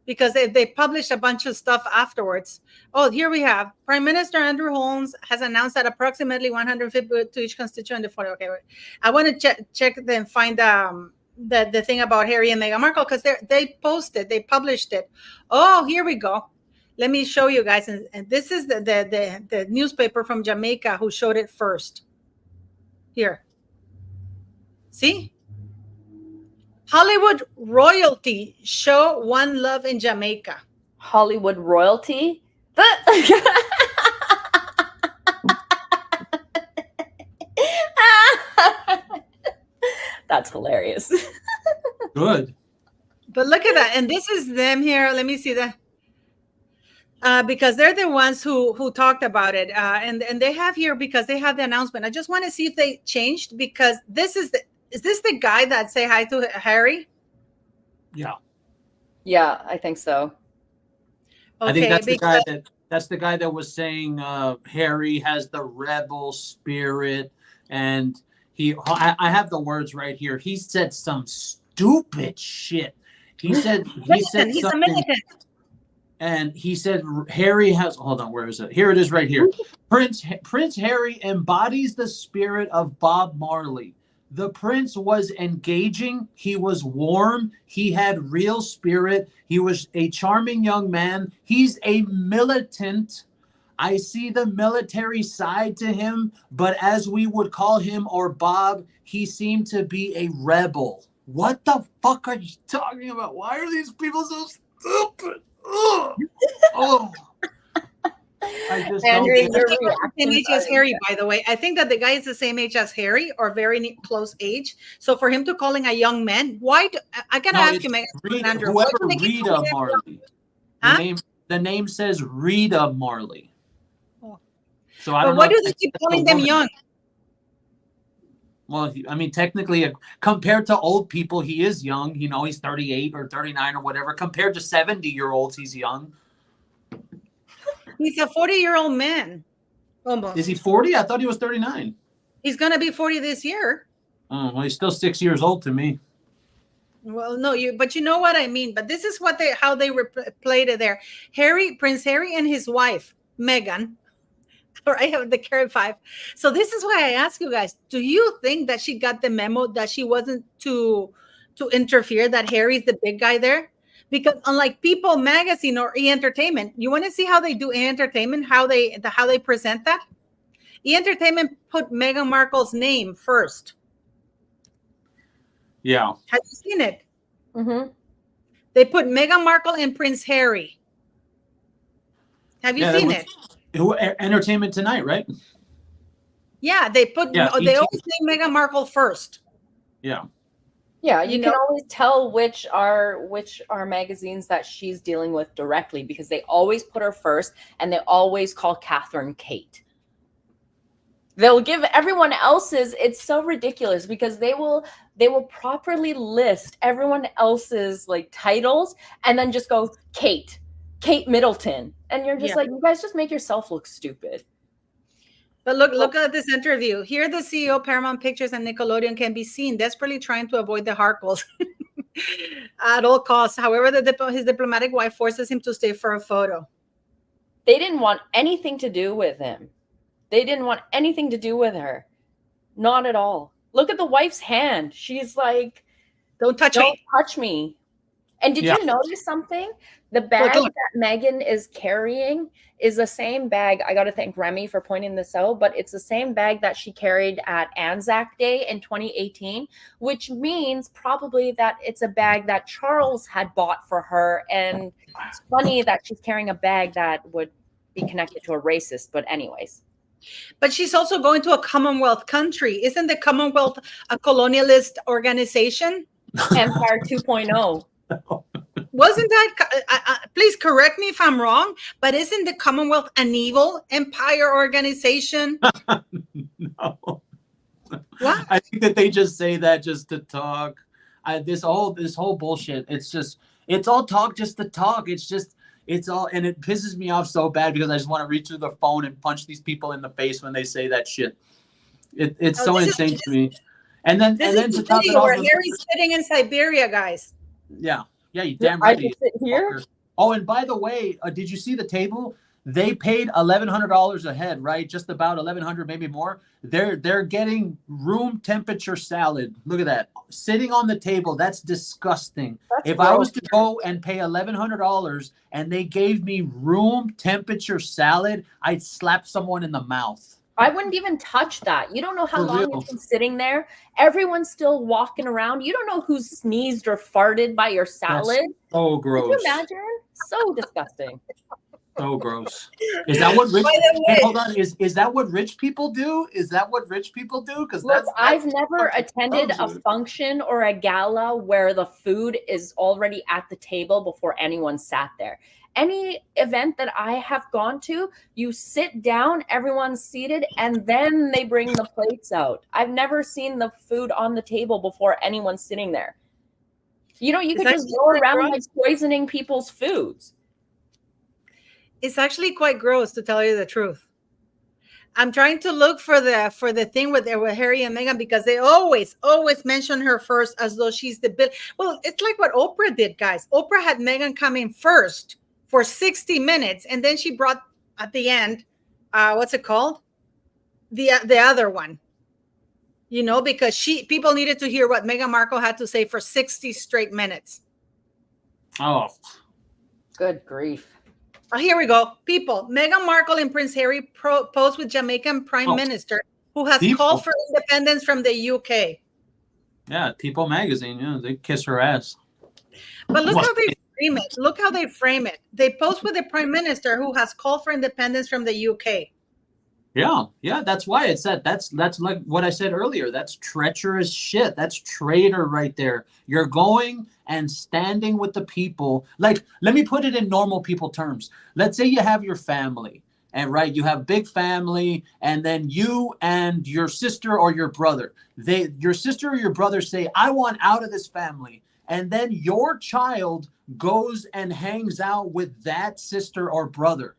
because they published a bunch of stuff afterwards. Oh, here we have Prime Minister Andrew Holmes has announced that approximately 150 to each constituent. Okay, wait. I want to check and find the thing about Harry and Meghan Markle, because they published it. Oh, here we go. Let me show you guys. And this is the newspaper from Jamaica who showed it first. Here. See? Hollywood royalty show One Love in Jamaica. Hollywood royalty? That's hilarious. Good. But look at that. And this is them here. Let me see that. Because they're the ones who talked about it. And they have here, because they have the announcement. I just want to see if they changed, because is this the guy that say hi to Harry? Yeah. Yeah, I think so. Okay, I think that's the guy that was saying Harry has the rebel spirit, and I have the words right here. He said some stupid shit. He said he's something, a militant. And he said Harry has, hold on, where is it? Here it is right here. Prince Harry embodies the spirit of Bob Marley. The prince was engaging. He was warm. He had real spirit. He was a charming young man. He's a militant. I see the military side to him, but as we would call him, or Bob, he seemed to be a rebel. What the fuck are you talking about? Why are these people so stupid? Ugh. Oh. I just Andrew, you're the same age as Harry, by the way. I think that the guy is the same age as Harry, or very close age. So for him to calling a young man, why? I gotta ask you, Andrew. Whoever Rita Marley. Huh? The name says Rita Marley. Oh. So I don't know. Why do they keep calling them young? Well, I mean, technically, compared to old people, he is young. You know, he's 38 or 39 or whatever. Compared to 70-year-olds, he's young. He's a 40-year-old man, almost. Is he 40? I thought he was 39. He's going to be 40 this year. Oh, well, he's still 6 years old to me. Well, no, but you know what I mean. But this is how they played it there. Prince Harry and his wife, Meghan, or I have the carrot 5. So this is why I ask you guys, do you think that she got the memo that she wasn't to interfere, that Harry's the big guy there? Because unlike People magazine or E! Entertainment, you want to see how they do E! Entertainment, how they present that? E! Entertainment put Meghan Markle's name first. Yeah. Have you seen it? Mm-hmm. They put Meghan Markle and Prince Harry. Have you seen it? Entertainment Tonight, right? Yeah, they always say Meghan Markle first. Yeah. Yeah, you can always tell which are magazines that she's dealing with directly, because they always put her first, and they always call Catherine Kate. They'll give everyone else's. It's so ridiculous, because they will they will properly list everyone else's like titles and then just go Kate Middleton. And you're just Yeah. like, you guys just make yourself look stupid. But look at this interview. Here, the CEO of Paramount Pictures and Nickelodeon can be seen desperately trying to avoid the Harkles at all costs. However, his diplomatic wife forces him to stay for a photo. They didn't want anything to do with him. They didn't want anything to do with her. Not at all. Look at the wife's hand. She's like, Don't touch don't me. touch me. And did you notice something? The bag that Megan is carrying is the same bag. I got to thank Remy for pointing this out, but it's the same bag that she carried at Anzac Day in 2018, which means probably that it's a bag that Charles had bought for her. And it's funny that she's carrying a bag that would be connected to a racist. But anyways. But she's also going to a Commonwealth country. Isn't the Commonwealth a colonialist organization? Empire 2.0. Wasn't that, please correct me if I'm wrong, but isn't the Commonwealth an evil empire organization? No. What? I think that they just say that just to talk. This whole bullshit. It's all talk just to talk. It's all, and it pisses me off so bad because I just want to reach through the phone and punch these people in the face when they say that shit. It's so insane to me. And then to top it off, where Harry's sitting in Siberia, guys. Yeah, you damn right. I can sit here. Oh, and by the way, did you see the table? They paid $1,100 a head, right? Just about $1,100, maybe more. They're getting room temperature salad. Look at that, sitting on the table. That's disgusting. If I was to go and pay $1,100 and they gave me room temperature salad, I'd slap someone in the mouth. I wouldn't even touch that. You don't know how For long real. it's been sitting there. Everyone's still walking around. You don't know who sneezed or farted by your salad. That's so gross. Can you imagine? So disgusting. So gross. Is that what rich? Hey, hold on. Is that what rich people do? Is that what rich people do? Because I've never attended a function or a gala where the food is already at the table before anyone sat there. Any event that I have gone to, you sit down, everyone's seated, and then they bring the plates out. I've never seen the food on the table before anyone's sitting there. You know, you could just go around like poisoning people's foods. It's actually quite gross, to tell you the truth. I'm trying to look for the thing with Harry and Meghan, because they always mention her first as though she's the bit. Well, it's like what Oprah did, guys. Oprah had Meghan come in first for 60 minutes, and then she brought at the end, what's it called? The other one. You know, because people needed to hear what Meghan Markle had to say for 60 straight minutes. Oh, good grief. Here we go. People, Meghan Markle and Prince Harry pose with Jamaican Prime Minister who has called for independence from the UK. Yeah, People magazine. Yeah, they kiss her ass. But look how they frame it. Look how they frame it. They pose with the Prime Minister who has called for independence from the UK. Yeah, that's why it's that. That's like what I said earlier. That's treacherous shit. That's traitor right there. You're going and standing with the people. Like, let me put it in normal people terms. Let's say you have your family, and right, you have big family, and then you and your sister or your brother. Your sister or your brother say, "I want out of this family," and then your child goes and hangs out with that sister or brother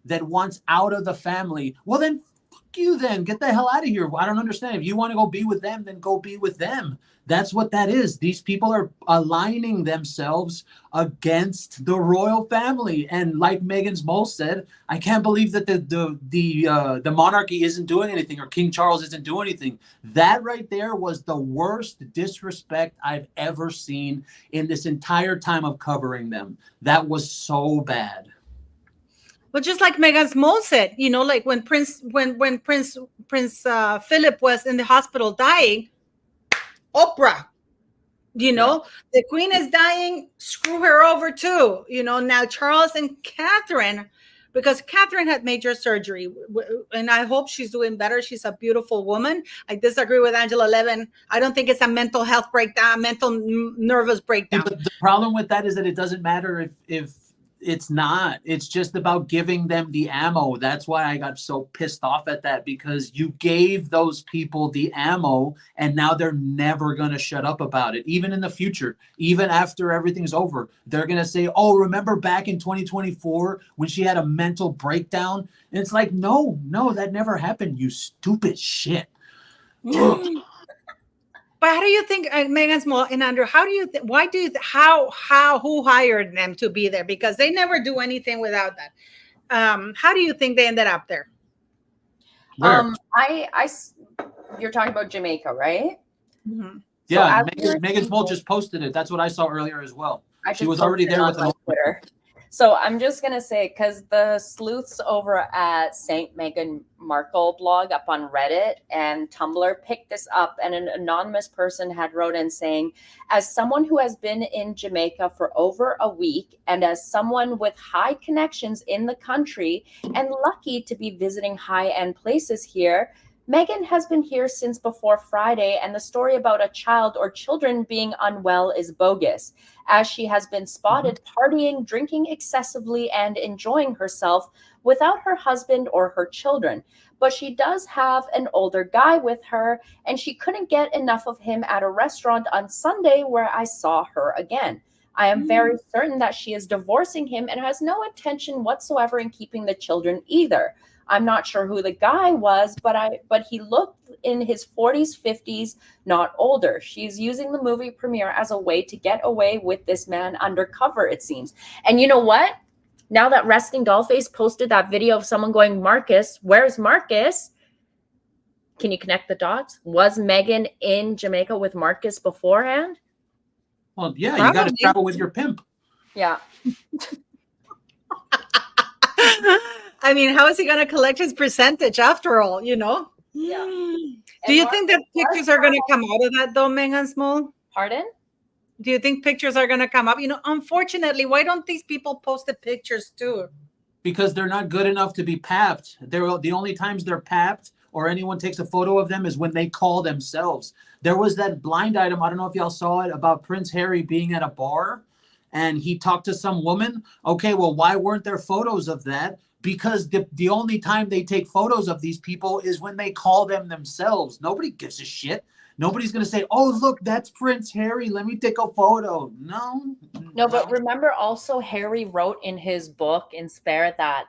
that wants out of the family. Well, then fuck you then. Get the hell out of here. I don't understand. If you want to go be with them, then go be with them. That's what that is. These people are aligning themselves against the royal family. And like Meghan's Mole said, I can't believe that the monarchy isn't doing anything, or King Charles isn't doing anything. That right there was the worst disrespect I've ever seen in this entire time of covering them. That was so bad. But just like Meghan's Mole said, you know, like when Prince Philip was in the hospital dying, Oprah, you know, the Queen is dying, screw her over too. You know, now Charles and Catherine, because Catherine had major surgery, and I hope she's doing better. She's a beautiful woman. I disagree with Angela Levin. I don't think it's a mental health breakdown, mental nervous breakdown. But the problem with that is that it doesn't matter if It's not. It's just about giving them the ammo. That's why I got so pissed off at that, because you gave those people the ammo and now they're never going to shut up about it. Even in the future, even after everything's over, they're going to say, oh, remember back in 2024 when she had a mental breakdown? And it's like, no, that never happened, you stupid shit. But how do you think, Megan Small and Andrew, how do you, why do you, who hired them to be there? Because they never do anything without that. How do you think they ended up there? Where? You're talking about Jamaica, right? Mm-hmm. Yeah, Megan Small just posted it. That's what I saw earlier as well. She was already there with an Twitter. So I'm just going to say, because the sleuths over at St. Meghan Markle blog up on Reddit and Tumblr picked this up, and an anonymous person had wrote in saying, as someone who has been in Jamaica for over a week and as someone with high connections in the country and lucky to be visiting high-end places here, Meghan has been here since before Friday, and the story about a child or children being unwell is bogus, as she has been spotted partying, drinking excessively, and enjoying herself without her husband or her children. But she does have an older guy with her, and she couldn't get enough of him at a restaurant on Sunday where I saw her again. I am very certain that she is divorcing him and has no intention whatsoever in keeping the children either. I'm not sure who the guy was, but he looked in his 40s, 50s, not older. She's using the movie premiere as a way to get away with this man undercover, it seems. And you know what? Now that Resting Dollface posted that video of someone going, Marcus, where's Marcus? Can you connect the dots? Was Meghan in Jamaica with Marcus beforehand? Well, yeah, you got to travel with your pimp. Yeah. I mean, how is he going to collect his percentage after all, you know? Yeah. Do you think that pictures are going to come out of that, though, Megan Small? Pardon? Do you think pictures are going to come up? You know, unfortunately, why don't these people post the pictures too? Because they're not good enough to be papped. The only times they're papped or anyone takes a photo of them is when they call themselves. There was that blind item, I don't know if y'all saw it, about Prince Harry being at a bar and he talked to some woman. Okay, well, why weren't there photos of that? Because the only time they take photos of these people is when they call them themselves. Nobody gives a shit. Nobody's going to say, oh, look, that's Prince Harry. Let me take a photo. No, but remember also Harry wrote in his book in Spare that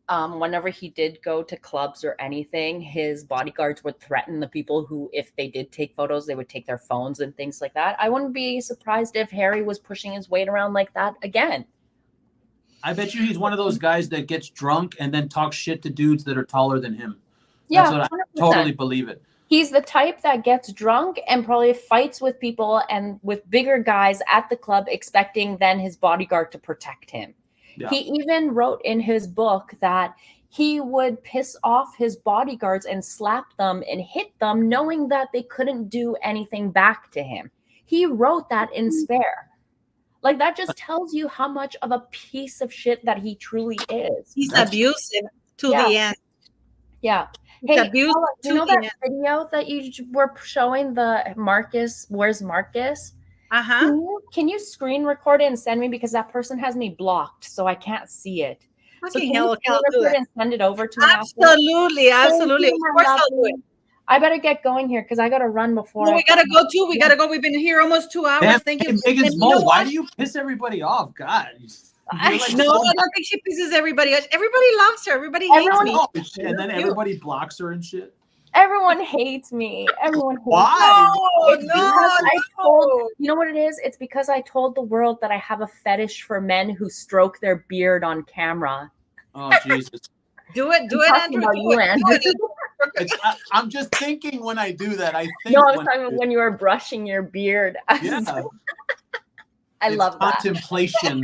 whenever he did go to clubs or anything, his bodyguards would threaten the people who, if they did take photos, they would take their phones and things like that. I wouldn't be surprised if Harry was pushing his weight around like that again. I bet you he's one of those guys that gets drunk and then talks shit to dudes that are taller than him. Yeah, that's what I totally believe it. He's the type that gets drunk and probably fights with people and with bigger guys at the club, expecting then his bodyguard to protect him. Yeah. He even wrote in his book that he would piss off his bodyguards and slap them and hit them, knowing that they couldn't do anything back to him. He wrote that in Spare. Like, that just tells you how much of a piece of shit that he truly is. He's abusive to the end. Yeah. He's hey, Paula, you know that video that you were showing, the Marcus, where's Marcus? Uh-huh. Can you screen record it and send me? Because that person has me blocked, so I can't see it. So can you screen record and send it over to me? Absolutely. Of course I'll do it. I better get going here because I got to run before. No, we got to go too. We got to go. We've been here almost 2 hours. Thank you. Why do you piss everybody off? God. I don't think she pisses everybody off. Everybody loves her. Everybody hates me. And then everybody blocks her and shit. Everyone hates me. Everyone hates me. Why? You know what it is? It's because I told the world that I have a fetish for men who stroke their beard on camera. Oh, Jesus. Do it, Andrew. I'm just thinking when I do that. I was talking about when you were brushing your beard. Yeah. I love that. Contemplation.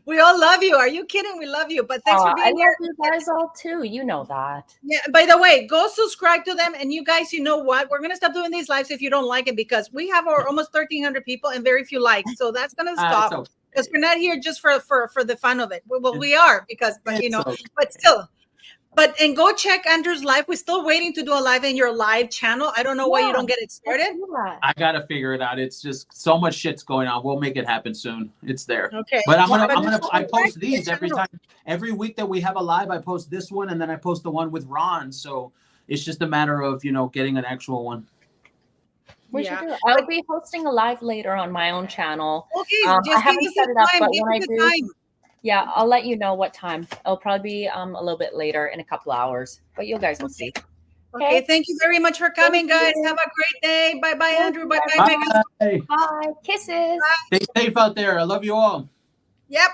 We all love you. Are you kidding? We love you. But thanks for being here. I love you guys all too. You know that. Yeah. By the way, go subscribe to them. And you guys, you know what? We're gonna stop doing these lives if you don't like it, because we have almost 1,300 people and very few likes. So that's gonna stop. Because we're not here just for the fun of it. Well, we are, but still. and go check Andrew's live. We're still waiting to do a live in your live channel. I don't know why you don't get it started. I gotta figure it out. It's just so much shit's going on. We'll make it happen soon. It's there. Okay. But I post these every time. Every week that we have a live, I post this one, and then I post the one with Ron. So it's just a matter of, you know, getting an actual one. We should do it. I'll be hosting a live later on my own channel. Okay, I just give haven't us set the it up, time. but Give when us I the do, time. yeah, I'll let you know what time. It'll probably be a little bit later in a couple hours, but you guys will see. Okay, thank you very much for coming, guys. Have a great day. Bye-bye, Andrew. Bye-bye, Megan. Bye. Bye. Kisses. Stay safe out there. I love you all. Yep.